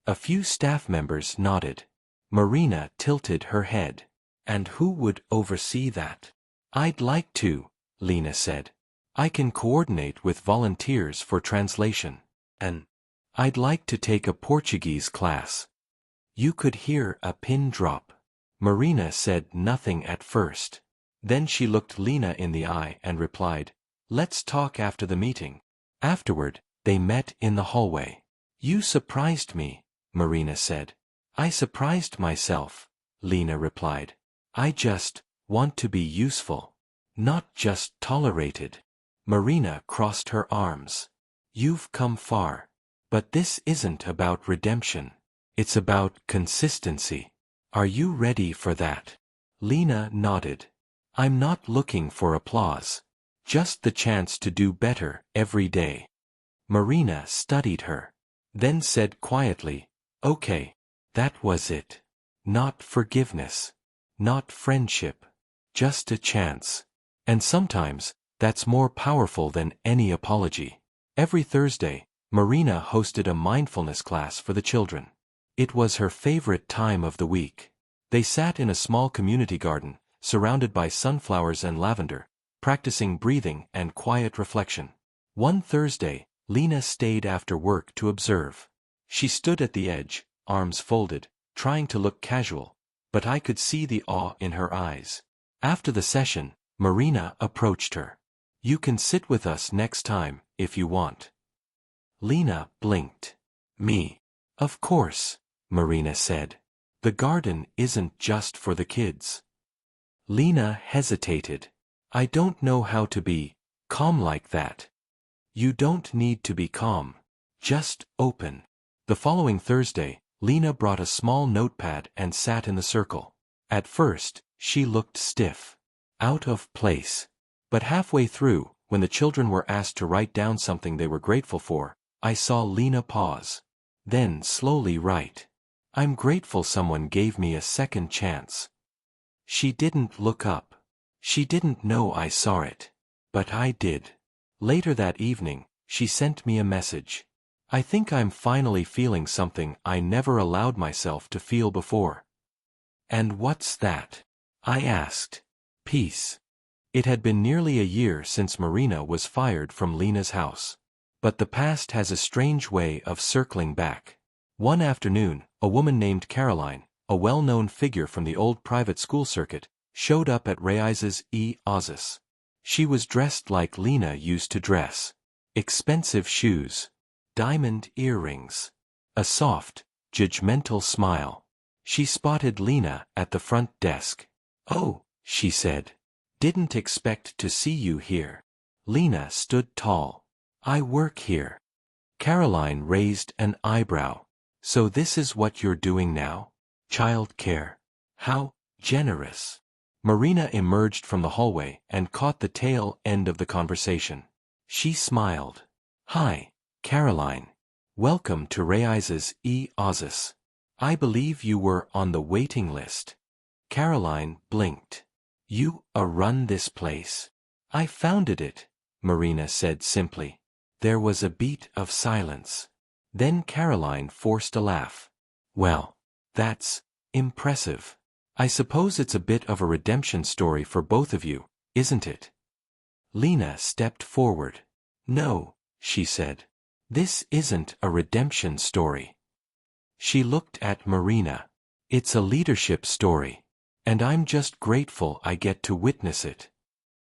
A few staff members nodded. Marina tilted her head. And who would oversee that? I'd like to, Lena said. I can coordinate with volunteers for translation. And I'd like to take a Portuguese class. You could hear a pin drop. Marina said nothing at first. Then she looked Lena in the eye and replied, Let's talk after the meeting. Afterward, they met in the hallway. You surprised me, Marina said. I surprised myself, Lena replied. I just want to be useful. Not just tolerated. Marina crossed her arms. You've come far. But this isn't about redemption. It's about consistency. Are you ready for that? Lena nodded. I'm not looking for applause. Just the chance to do better every day. Marina studied her. Then said quietly, Okay, that was it. Not forgiveness. Not friendship. Just a chance. And sometimes, that's more powerful than any apology. Every Thursday, Marina hosted a mindfulness class for the children. It was her favorite time of the week. They sat in a small community garden, surrounded by sunflowers and lavender, practicing breathing and quiet reflection. One Thursday, Lena stayed after work to observe. She stood at the edge, arms folded, trying to look casual, but I could see the awe in her eyes. After the session, Marina approached her. "You can sit with us next time, if you want." Lena blinked. "Me? Of course," Marina said. "The garden isn't just for the kids." Lena hesitated. "I don't know how to be calm like that." "You don't need to be calm. Just open." The following Thursday, Lena brought a small notepad and sat in the circle. At first, she looked stiff, out of place. But halfway through, when the children were asked to write down something they were grateful for, I saw Lena pause. Then slowly write, "I'm grateful someone gave me a second chance." She didn't look up. She didn't know I saw it. But I did. Later that evening, she sent me a message. "I think I'm finally feeling something I never allowed myself to feel before." "And what's that?" I asked. "Peace." It had been nearly a year since Marina was fired from Lena's house. But the past has a strange way of circling back. One afternoon, a woman named Caroline, a well-known figure from the old private school circuit, showed up at Reyes's office. She was dressed like Lena used to dress. Expensive shoes. Diamond earrings. A soft, judgmental smile. She spotted Lena at the front desk. "Oh," she said. "Didn't expect to see you here." Lena stood tall. "I work here." Caroline raised an eyebrow. "So this is what you're doing now? Child care. How generous." Marina emerged from the hallway and caught the tail end of the conversation. She smiled. "Hi, Caroline. Welcome to Reyes's office. I believe you were on the waiting list." Caroline blinked. "You run this place?" "I founded it," Marina said simply. There was a beat of silence. Then Caroline forced a laugh. "Well, that's impressive. I suppose it's a bit of a redemption story for both of you, isn't it?" Lena stepped forward. "No," she said. "This isn't a redemption story." She looked at Marina. "It's a leadership story. And I'm just grateful I get to witness it."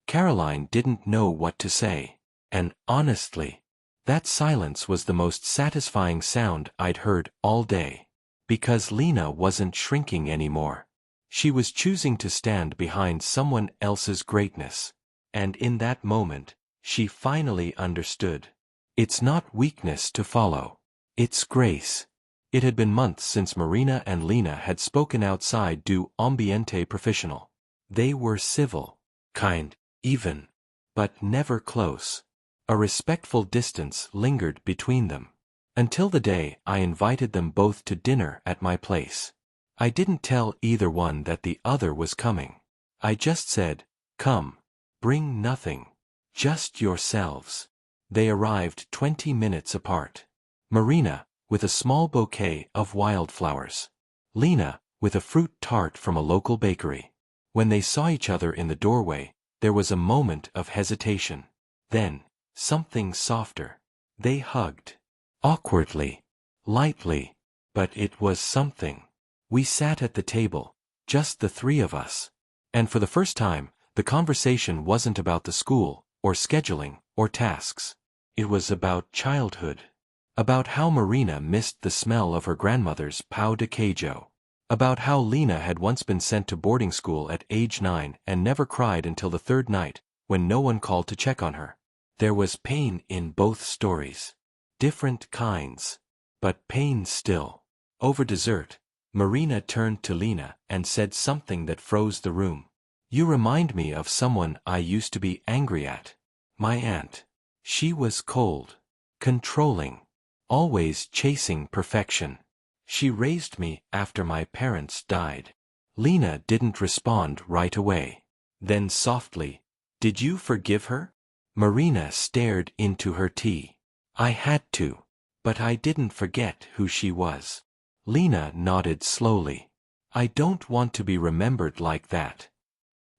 Caroline didn't know what to say. And honestly, that silence was the most satisfying sound I'd heard all day. Because Lena wasn't shrinking anymore. She was choosing to stand behind someone else's greatness. And in that moment, she finally understood. It's not weakness to follow. It's grace. It had been months since Marina and Lena had spoken outside du ambiente professional. They were civil, kind, even, but never close. A respectful distance lingered between them. Until the day I invited them both to dinner at my place. I didn't tell either one that the other was coming. I just said, "Come. Bring nothing. Just yourselves." They arrived 20 minutes apart. Marina, with a small bouquet of wildflowers. Lena, with a fruit tart from a local bakery. When they saw each other in the doorway, there was a moment of hesitation. Then, something softer. They hugged. Awkwardly. Lightly. But it was something. We sat at the table, just the three of us. And for the first time, the conversation wasn't about the school, or scheduling, or tasks. It was about childhood. About how Marina missed the smell of her grandmother's pão de queijo. About how Lena had once been sent to boarding school at age 9 and never cried until the third night, when no one called to check on her. There was pain in both stories. Different kinds. But pain still. Over dessert, Marina turned to Lena and said something that froze the room. "You remind me of someone I used to be angry at. My aunt. She was cold. Controlling. Always chasing perfection. She raised me after my parents died." Lena didn't respond right away. Then softly, "Did you forgive her?" Marina stared into her tea. "I had to. But I didn't forget who she was." Lena nodded slowly. "I don't want to be remembered like that."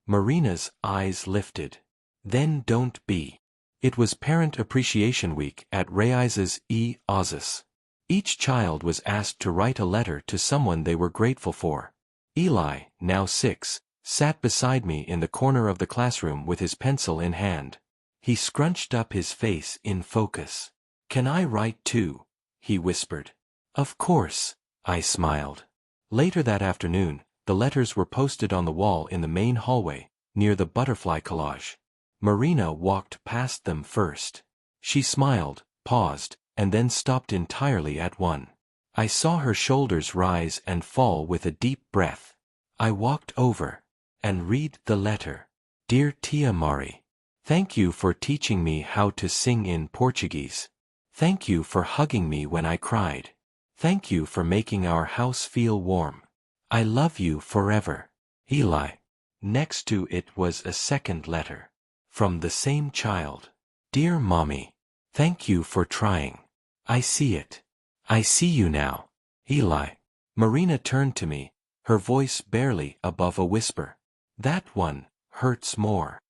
Marina's eyes lifted. "Then don't be." It was Parent Appreciation Week at Reis's Oz's. Each child was asked to write a letter to someone they were grateful for. Eli, now 6, sat beside me in the corner of the classroom with his pencil in hand. He scrunched up his face in focus. "Can I write too?" he whispered. "Of course," I smiled. Later that afternoon, the letters were posted on the wall in the main hallway, near the butterfly collage. Marina walked past them first. She smiled, paused, and then stopped entirely at one. I saw her shoulders rise and fall with a deep breath. I walked over and read the letter. "Dear Tia Mari, thank you for teaching me how to sing in Portuguese. Thank you for hugging me when I cried. Thank you for making our house feel warm. I love you forever. Eli." Next to it was a second letter. From the same child. "Dear Mommy, thank you for trying. I see it. I see you now. Eli." Marina turned to me, her voice barely above a whisper. "That one hurts more."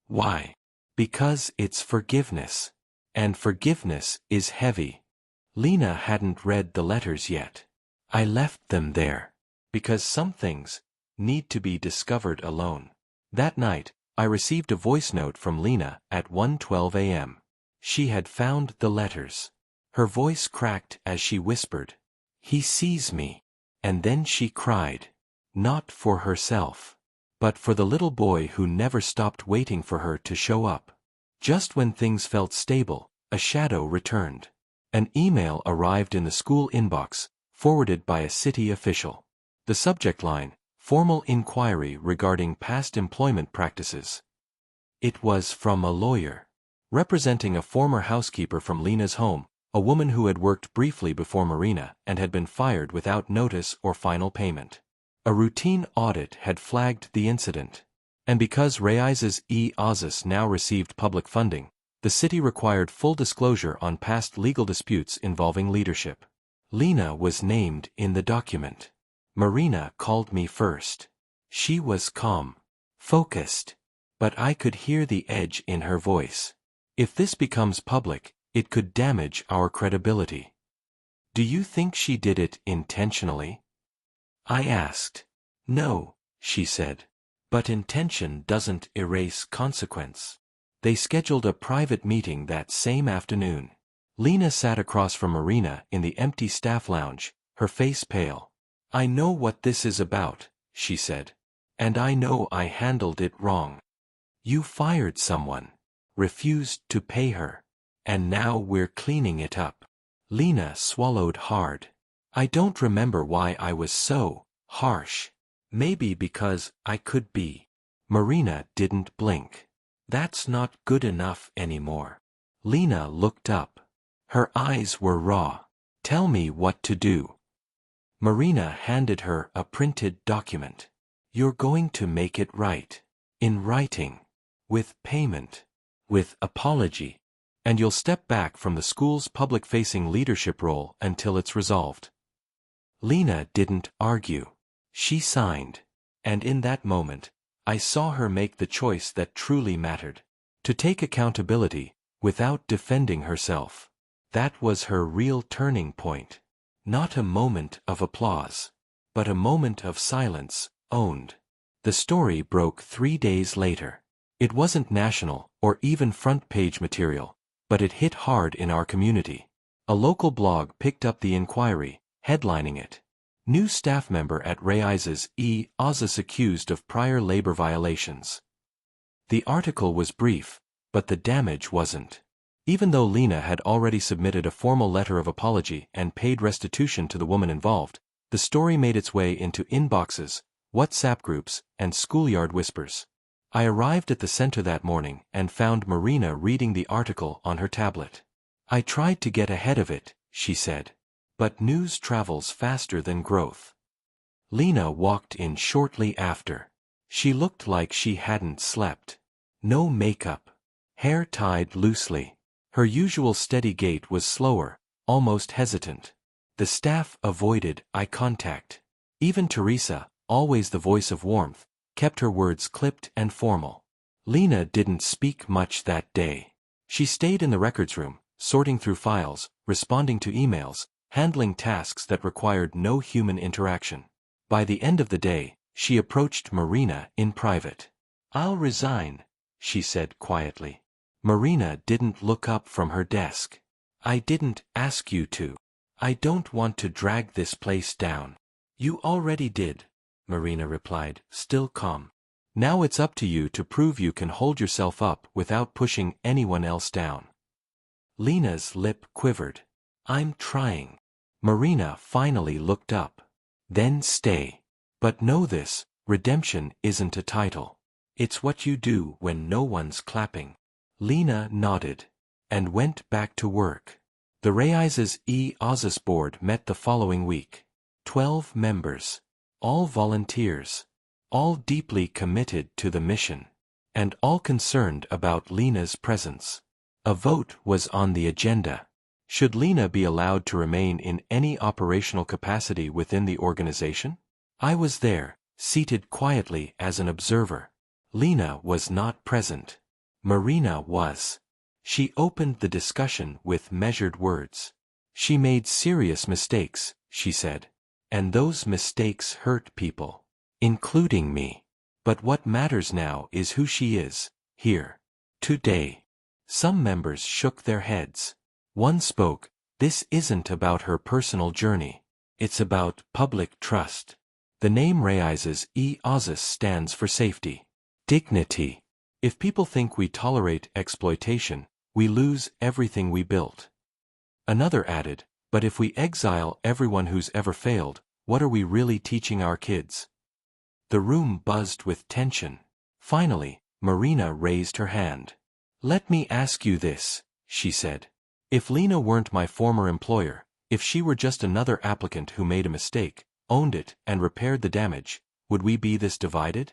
"Why?" "Because it's forgiveness. And forgiveness is heavy." Lena hadn't read the letters yet. I left them there. Because some things need to be discovered alone. That night, I received a voice note from Lena at 1:12 a.m. She had found the letters. Her voice cracked as she whispered, "He sees me." And then she cried. Not for herself, but for the little boy who never stopped waiting for her to show up. Just when things felt stable, a shadow returned. An email arrived in the school inbox, forwarded by a city official. The subject line, "Formal inquiry regarding past employment practices." It was from a lawyer. Representing a former housekeeper from Lena's home, a woman who had worked briefly before Marina and had been fired without notice or final payment. A routine audit had flagged the incident. And because Reis's Oz's now received public funding, the city required full disclosure on past legal disputes involving leadership. Lena was named in the document. Marina called me first. She was calm, focused, but I could hear the edge in her voice. "If this becomes public, it could damage our credibility." "Do you think she did it intentionally?" I asked. "No," she said. "But intention doesn't erase consequence." They scheduled a private meeting that same afternoon. Lena sat across from Marina in the empty staff lounge, her face pale. "I know what this is about," she said. "And I know I handled it wrong. You fired someone, refused to pay her, and now we're cleaning it up." Lena swallowed hard. "I don't remember why I was so harsh. Maybe because I could be." Marina didn't blink. "That's not good enough anymore." Lena looked up. Her eyes were raw. "Tell me what to do." Marina handed her a printed document. "You're going to make it right. In writing. With payment. With apology. And you'll step back from the school's public-facing leadership role until it's resolved." Lena didn't argue. She signed. And in that moment, I saw her make the choice that truly mattered. To take accountability, without defending herself. That was her real turning point. Not a moment of applause, but a moment of silence, owned. The story broke 3 days later. It wasn't national or even front-page material, but it hit hard in our community. A local blog picked up the inquiry, headlining it. "New staff member at Reis's Oz's accused of prior labor violations." The article was brief, but the damage wasn't. Even though Lena had already submitted a formal letter of apology and paid restitution to the woman involved, the story made its way into inboxes, WhatsApp groups, and schoolyard whispers. I arrived at the center that morning and found Marina reading the article on her tablet. "I tried to get ahead of it," she said. "But news travels faster than growth." Lena walked in shortly after. She looked like she hadn't slept. No makeup. Hair tied loosely. Her usual steady gait was slower, almost hesitant. The staff avoided eye contact. Even Teresa, always the voice of warmth, kept her words clipped and formal. Lena didn't speak much that day. She stayed in the records room, sorting through files, responding to emails, handling tasks that required no human interaction. By the end of the day, she approached Marina in private. "I'll resign," she said quietly. Marina didn't look up from her desk. "I didn't ask you to. I don't want to drag this place down." "You already did," Marina replied, still calm. "Now it's up to you to prove you can hold yourself up without pushing anyone else down." Lena's lip quivered. "I'm trying." Marina finally looked up. "Then stay. But know this, redemption isn't a title. It's what you do when no one's clapping." Lena nodded and went back to work. The Raises Oasis board met the following week. 12 members. All volunteers. All deeply committed to the mission. And all concerned about Lena's presence. A vote was on the agenda. Should Lena be allowed to remain in any operational capacity within the organization? I was there, seated quietly as an observer. Lena was not present. Marina was. She opened the discussion with measured words. "She made serious mistakes," she said. "And those mistakes hurt people. Including me. But what matters now is who she is, here. Today." Some members shook their heads. One spoke, "This isn't about her personal journey. It's about public trust." The name Raises Oasis stands for safety. Dignity. If people think we tolerate exploitation, we lose everything we built. Another added, "But if we exile everyone who's ever failed, what are we really teaching our kids?" The room buzzed with tension. Finally, Marina raised her hand. "Let me ask you this," she said. "If Lena weren't my former employer, if she were just another applicant who made a mistake, owned it, and repaired the damage, would we be this divided?"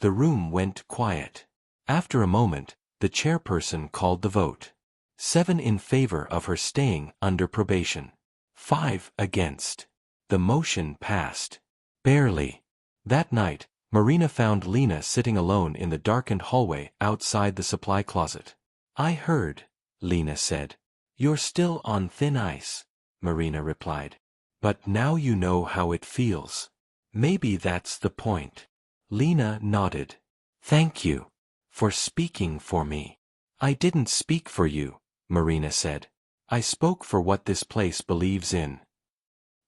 The room went quiet. After a moment, the chairperson called the vote. 7 in favor of her staying under probation. 5 against. The motion passed. Barely. That night, Marina found Lena sitting alone in the darkened hallway outside the supply closet. "I heard," Lena said. "You're still on thin ice," Marina replied. "But now you know how it feels. Maybe that's the point." Lena nodded. "Thank you for speaking for me." "I didn't speak for you," Marina said. "I spoke for what this place believes in."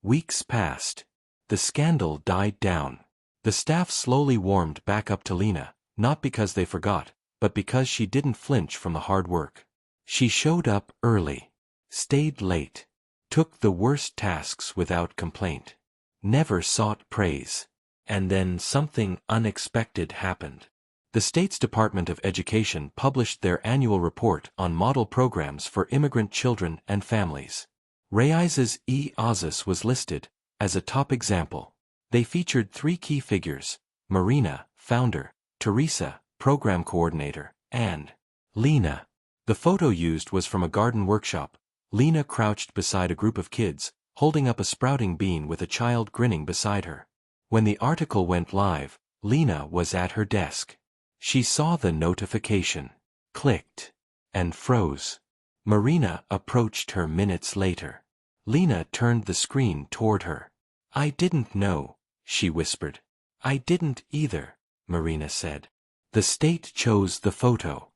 Weeks passed. The scandal died down. The staff slowly warmed back up to Lena, not because they forgot, but because she didn't flinch from the hard work. She showed up early, stayed late, took the worst tasks without complaint, never sought praise. And then something unexpected happened. The state's Department of Education published their annual report on model programs for immigrant children and families. Raises Oasis was listed as a top example. They featured 3 key figures: Marina, founder; Teresa, program coordinator; and Lena. The photo used was from a garden workshop. Lena crouched beside a group of kids, holding up a sprouting bean with a child grinning beside her. When the article went live, Lena was at her desk. She saw the notification, clicked, and froze. Marina approached her minutes later. Lena turned the screen toward her. "I didn't know," she whispered. "I didn't either," Marina said. "The state chose the photo."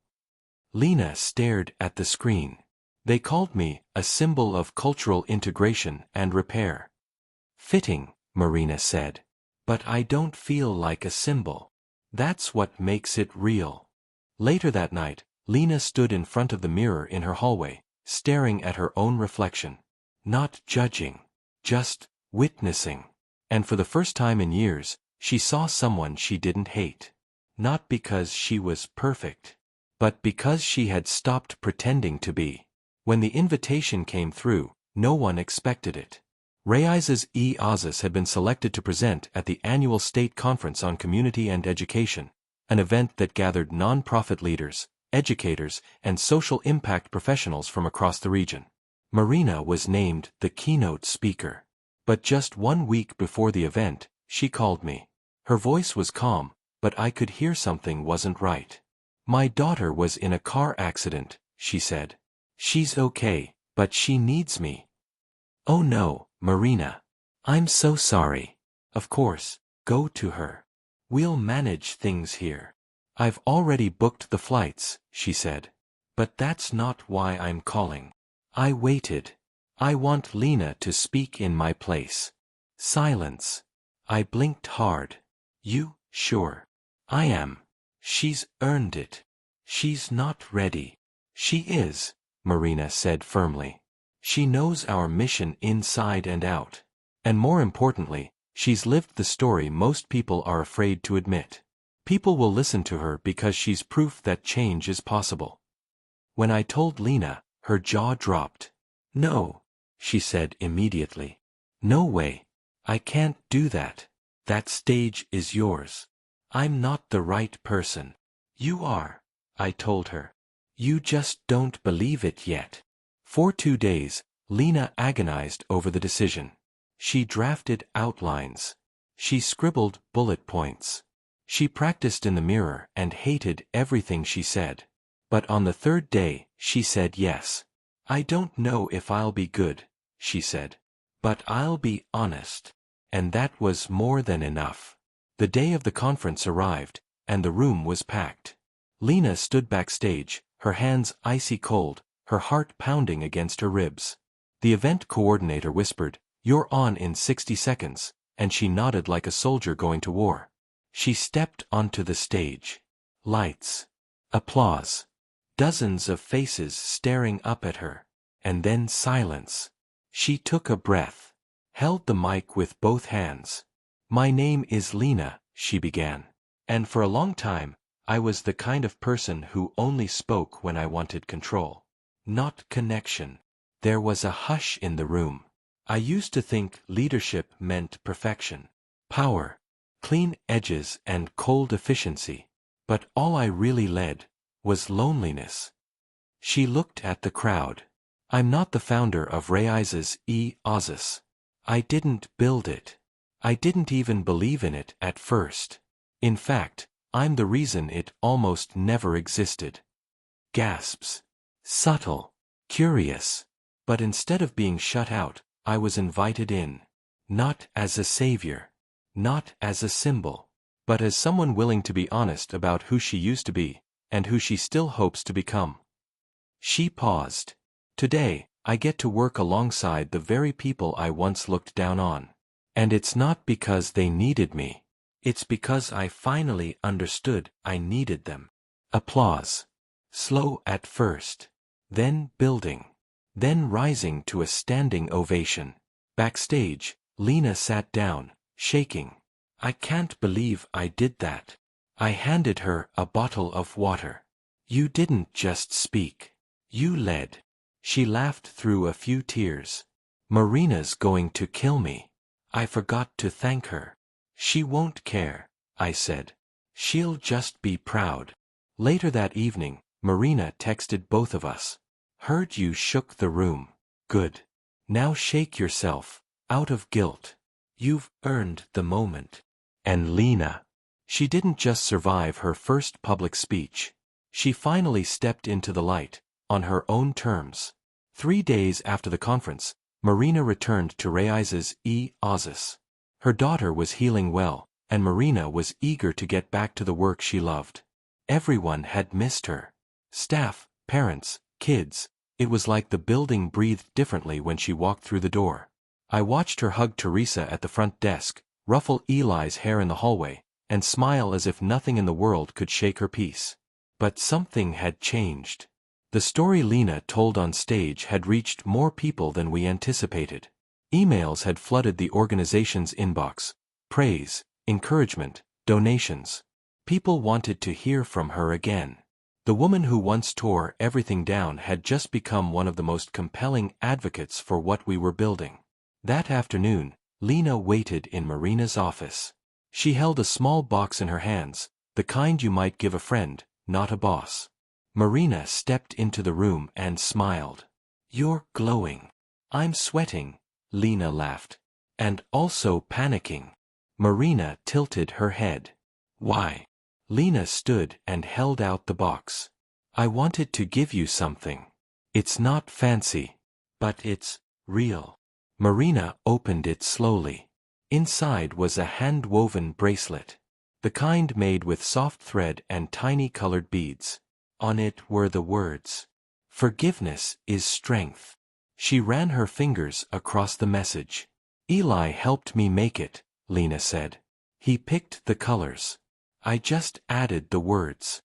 Lena stared at the screen. "They called me a symbol of cultural integration and repair." "Fitting," Marina said. "But I don't feel like a symbol. That's what makes it real." Later that night, Lena stood in front of the mirror in her hallway, staring at her own reflection. Not judging, just witnessing. And for the first time in years, she saw someone she didn't hate. Not because she was perfect, but because she had stopped pretending to be. When the invitation came through, no one expected it. Raises Oasis had been selected to present at the annual State Conference on Community and Education, an event that gathered non-profit leaders, educators, and social impact professionals from across the region. Marina was named the keynote speaker. But just 1 week before the event, she called me. Her voice was calm, but I could hear something wasn't right. "My daughter was in a car accident," she said. She's okay, but she needs me. Oh no, Marina. I'm so sorry. Of course, go to her. We'll manage things here. I've already booked the flights, she said. But that's not why I'm calling. I waited. I want Lena to speak in my place. Silence. I blinked hard. You, sure. I am. She's earned it. She's not ready. She is, Marina said firmly. She knows our mission inside and out. And more importantly, she's lived the story most people are afraid to admit. People will listen to her because she's proof that change is possible. When I told Lena, her jaw dropped. No, she said immediately. No way. I can't do that. That stage is yours. I'm not the right person. You are, I told her. You just don't believe it yet. For 2 days, Lena agonized over the decision. She drafted outlines. She scribbled bullet points. She practiced in the mirror and hated everything she said. But on the 3rd day, she said yes. I don't know if I'll be good, she said. But I'll be honest. And that was more than enough. The day of the conference arrived, and the room was packed. Lena stood backstage, her hands icy cold, her heart pounding against her ribs. The event coordinator whispered, "You're on in 60 seconds, and she nodded like a soldier going to war. She stepped onto the stage. Lights. Applause. Dozens of faces staring up at her. And then silence. She took a breath. Held the mic with both hands. My name is Lena, she began. And for a long time, I was the kind of person who only spoke when I wanted control. Not connection. There was a hush in the room. I used to think leadership meant perfection. Power. Clean edges and cold efficiency. But all I really led was loneliness. She looked at the crowd. I'm not the founder of Resemblance. I didn't build it. I didn't even believe in it at first. In fact, I'm the reason it almost never existed. Gasps. Subtle. Curious. But instead of being shut out, I was invited in. Not as a savior. Not as a symbol. But as someone willing to be honest about who she used to be, and who she still hopes to become. She paused. Today, I get to work alongside the very people I once looked down on. And it's not because they needed me. It's because I finally understood I needed them. Applause. Slow at first. Then building. Then rising to a standing ovation. Backstage, Lena sat down, shaking. I can't believe I did that. I handed her a bottle of water. You didn't just speak. You led. She laughed through a few tears. Marina's going to kill me. I forgot to thank her. She won't care, I said. She'll just be proud. Later that evening, Marina texted both of us. Heard you shook the room. Good. Now shake yourself, out of guilt. You've earned the moment. And Lena. She didn't just survive her first public speech. She finally stepped into the light, on her own terms. 3 days after the conference, Marina returned to Resemblance. Her daughter was healing well, and Marina was eager to get back to the work she loved. Everyone had missed her. Staff, parents, kids. It was like the building breathed differently when she walked through the door. I watched her hug Teresa at the front desk, ruffle Eli's hair in the hallway, and smile as if nothing in the world could shake her peace. But something had changed. The story Lena told on stage had reached more people than we anticipated. Emails had flooded the organization's inbox. Praise, encouragement, donations. People wanted to hear from her again. The woman who once tore everything down had just become one of the most compelling advocates for what we were building. That afternoon, Lena waited in Marina's office. She held a small box in her hands, the kind you might give a friend, not a boss. Marina stepped into the room and smiled. You're glowing. I'm sweating, Lena laughed. And also panicking. Marina tilted her head. Why? Lena stood and held out the box. I wanted to give you something. It's not fancy, but it's real. Marina opened it slowly. Inside was a hand-woven bracelet. The kind made with soft thread and tiny colored beads. On it were the words, "Forgiveness is strength." She ran her fingers across the message. "Eli helped me make it," Lena said. "He picked the colors. I just added the words."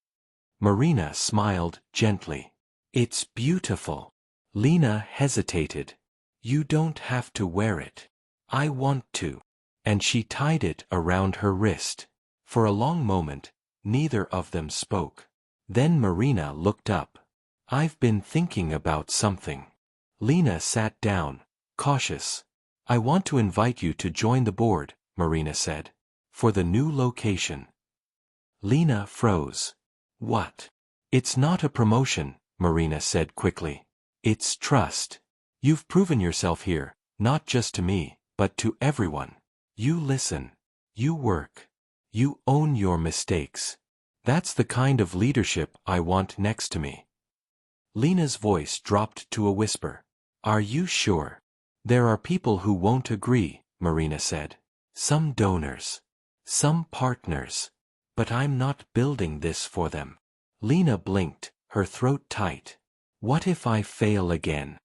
Marina smiled gently. "It's beautiful." Lena hesitated. "You don't have to wear it. I want to." And she tied it around her wrist. For a long moment, neither of them spoke. Then Marina looked up. "I've been thinking about something." Lena sat down, cautious. "I want to invite you to join the board," Marina said. "For the new location." Lena froze. "What?" "It's not a promotion," Marina said quickly. "It's trust. You've proven yourself here, not just to me, but to everyone. You listen. You work. You own your mistakes. That's the kind of leadership I want next to me." Lena's voice dropped to a whisper. "Are you sure?" "There are people who won't agree," Marina said. "Some donors. Some partners. But I'm not building this for them." Lena blinked, her throat tight. "What if I fail again?"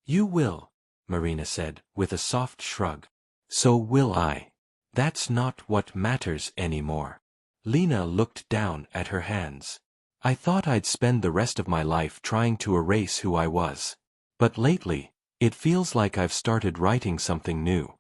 "You will," Marina said, with a soft shrug. "So will I. That's not what matters anymore." Lena looked down at her hands. "I thought I'd spend the rest of my life trying to erase who I was. But lately, it feels like I've started writing something new."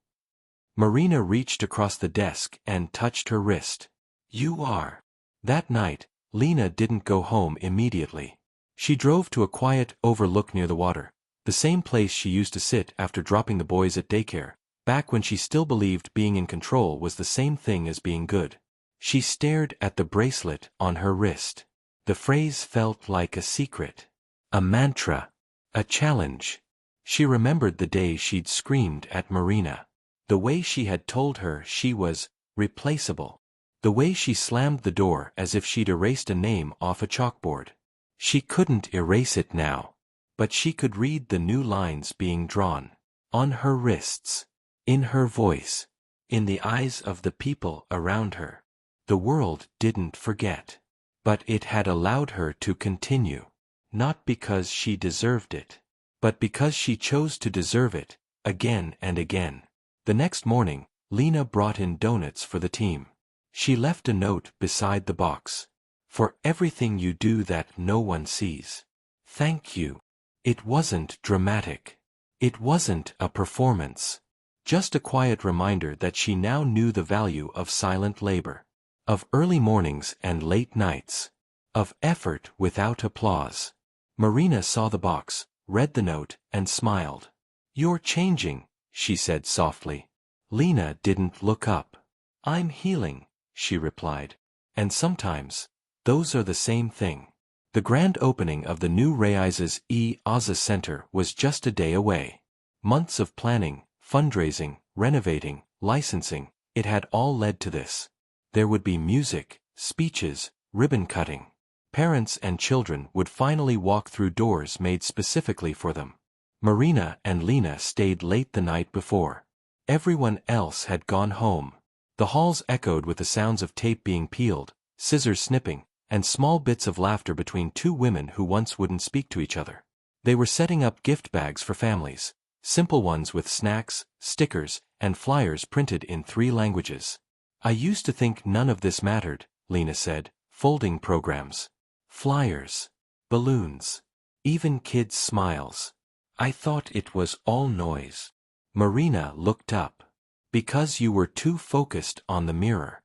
Marina reached across the desk and touched her wrist. "You are." That night, Lena didn't go home immediately. She drove to a quiet overlook near the water, the same place she used to sit after dropping the boys at daycare, back when she still believed being in control was the same thing as being good. She stared at the bracelet on her wrist. The phrase felt like a secret. A mantra. A challenge. She remembered the day she'd screamed at Marina. The way she had told her she was replaceable. The way she slammed the door as if she'd erased a name off a chalkboard. She couldn't erase it now. But she could read the new lines being drawn. On her wrists. In her voice. In the eyes of the people around her. The world didn't forget. But it had allowed her to continue. Not because she deserved it. But because she chose to deserve it, again and again. The next morning, Lena brought in donuts for the team. She left a note beside the box. "For everything you do that no one sees. Thank you." It wasn't dramatic. It wasn't a performance. Just a quiet reminder that she now knew the value of silent labor. Of early mornings and late nights. Of effort without applause. Marina saw the box, read the note, and smiled. "You're changing," she said softly. Lena didn't look up. "I'm healing," she replied. "And sometimes, those are the same thing." The grand opening of the new Raises E. Aza Center was just a day away. Months of planning, fundraising, renovating, licensing, it had all led to this. There would be music, speeches, ribbon cutting. Parents and children would finally walk through doors made specifically for them. Marina and Lena stayed late the night before. Everyone else had gone home. The halls echoed with the sounds of tape being peeled, scissors snipping, and small bits of laughter between two women who once wouldn't speak to each other. They were setting up gift bags for families, simple ones with snacks, stickers, and flyers printed in 3 languages. "I used to think none of this mattered," Lena said, folding programs. Flyers. Balloons. Even kids' smiles. "I thought it was all noise." Marina looked up. "Because you were too focused on the mirror."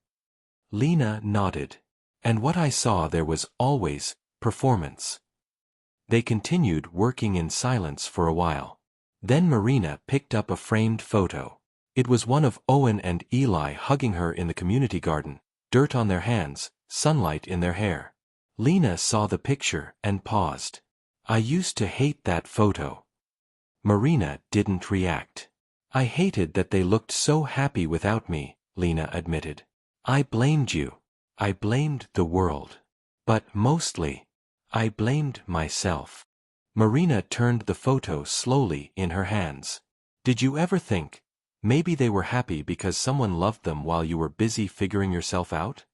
Lena nodded. "And what I saw there was always performance." They continued working in silence for a while. Then Marina picked up a framed photo. It was one of Owen and Eli hugging her in the community garden, dirt on their hands, sunlight in their hair. Lena saw the picture and paused. "I used to hate that photo." Marina didn't react. "I hated that they looked so happy without me," Lena admitted. "I blamed you. I blamed the world. But mostly, I blamed myself. Marina turned the photo slowly in her hands. Did you ever think, maybe they were happy because someone loved them while you were busy figuring yourself out?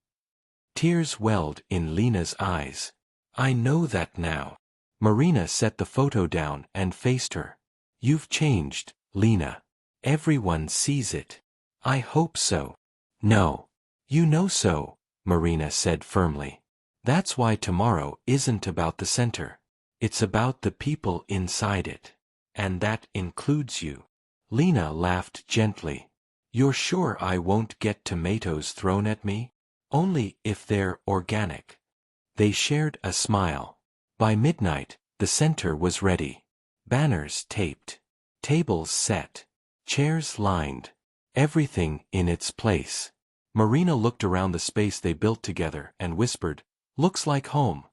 Tears welled in Lena's eyes. I know that now. Marina set the photo down and faced her. You've changed, Lena. Everyone sees it. I hope so. No. You know so, Marina said firmly. That's why tomorrow isn't about the center. It's about the people inside it. And that includes you. Lena laughed gently. You're sure I won't get tomatoes thrown at me? Only if they're organic. They shared a smile. By midnight, the center was ready. Banners taped. Tables set. Chairs lined. Everything in its place. Marina looked around the space they built together and whispered, "Looks like home."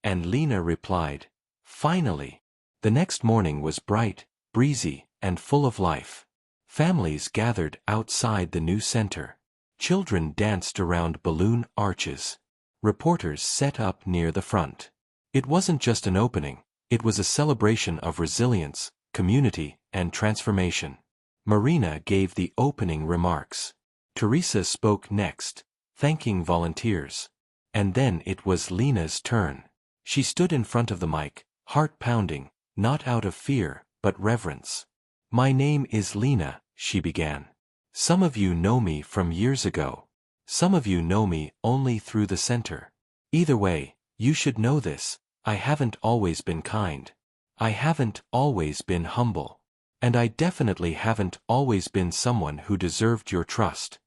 And Lena replied, "Finally." The next morning was bright, breezy, and full of life. Families gathered outside the new center. Children danced around balloon arches. Reporters set up near the front. It wasn't just an opening, it was a celebration of resilience, community, and transformation. Marina gave the opening remarks. Teresa spoke next, thanking volunteers. And then it was Lena's turn. She stood in front of the mic, heart pounding, not out of fear, but reverence. My name is Lena, she began. Some of you know me from years ago. Some of you know me only through the center. Either way, you should know this, I haven't always been kind. I haven't always been humble. And I definitely haven't always been someone who deserved your trust.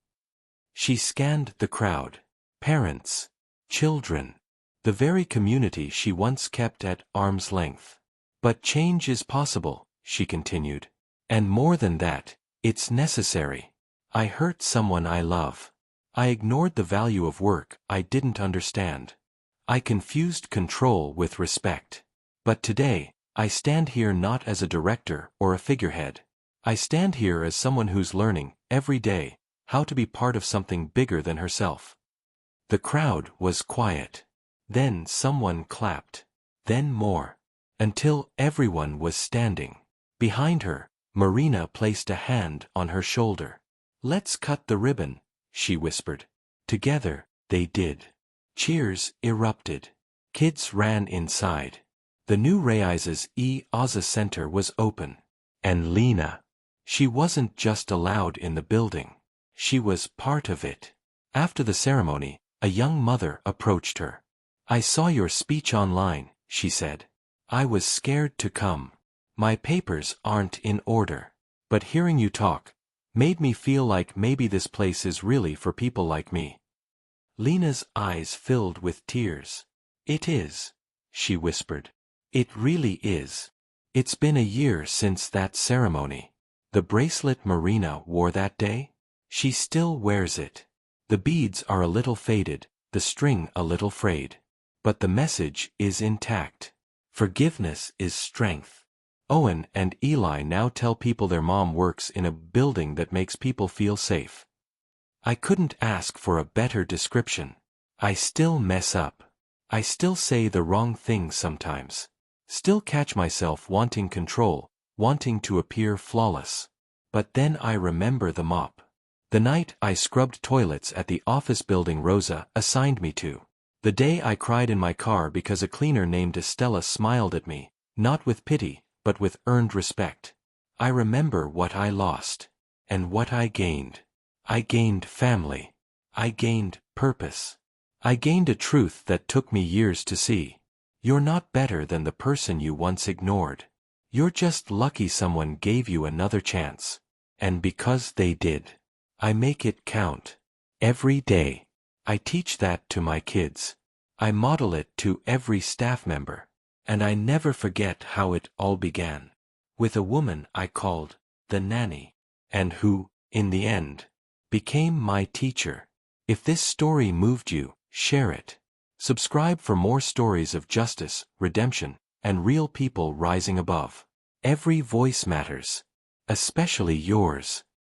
She scanned the crowd. Parents. Children. The very community she once kept at arm's length. But change is possible, she continued. And more than that, it's necessary. I hurt someone I love. I ignored the value of work I didn't understand. I confused control with respect. But today, I stand here not as a director or a figurehead. I stand here as someone who's learning, every day, how to be part of something bigger than herself. The crowd was quiet. Then someone clapped. Then more. Until everyone was standing. Behind her, Marina placed a hand on her shoulder. Let's cut the ribbon, she whispered. Together, they did. Cheers erupted. Kids ran inside. The new Raises Oza Center was open. And Lena. She wasn't just allowed in the building. She was part of it. After the ceremony, a young mother approached her. I saw your speech online, she said. I was scared to come. My papers aren't in order. But hearing you talk made me feel like maybe this place is really for people like me. Lena's eyes filled with tears. It is, she whispered. It really is. It's been a year since that ceremony. The bracelet Marina wore that day? She still wears it. The beads are a little faded, the string a little frayed. But the message is intact. Forgiveness is strength. Owen and Eli now tell people their mom works in a building that makes people feel safe. I couldn't ask for a better description. I still mess up. I still say the wrong thing sometimes. Still catch myself wanting control, wanting to appear flawless. But then I remember the mop. The night I scrubbed toilets at the office building Rosa assigned me to. The day I cried in my car because a cleaner named Estella smiled at me, not with pity, but with earned respect. I remember what I lost. And what I gained. I gained family. I gained purpose. I gained a truth that took me years to see. You're not better than the person you once ignored. You're just lucky someone gave you another chance. And because they did, I make it count. Every day. I teach that to my kids. I model it to every staff member. And I never forget how it all began. With a woman I called the nanny. And who, in the end, became my teacher. If this story moved you, share it. Subscribe for more stories of justice, redemption, and real people rising above. Every voice matters. Especially yours.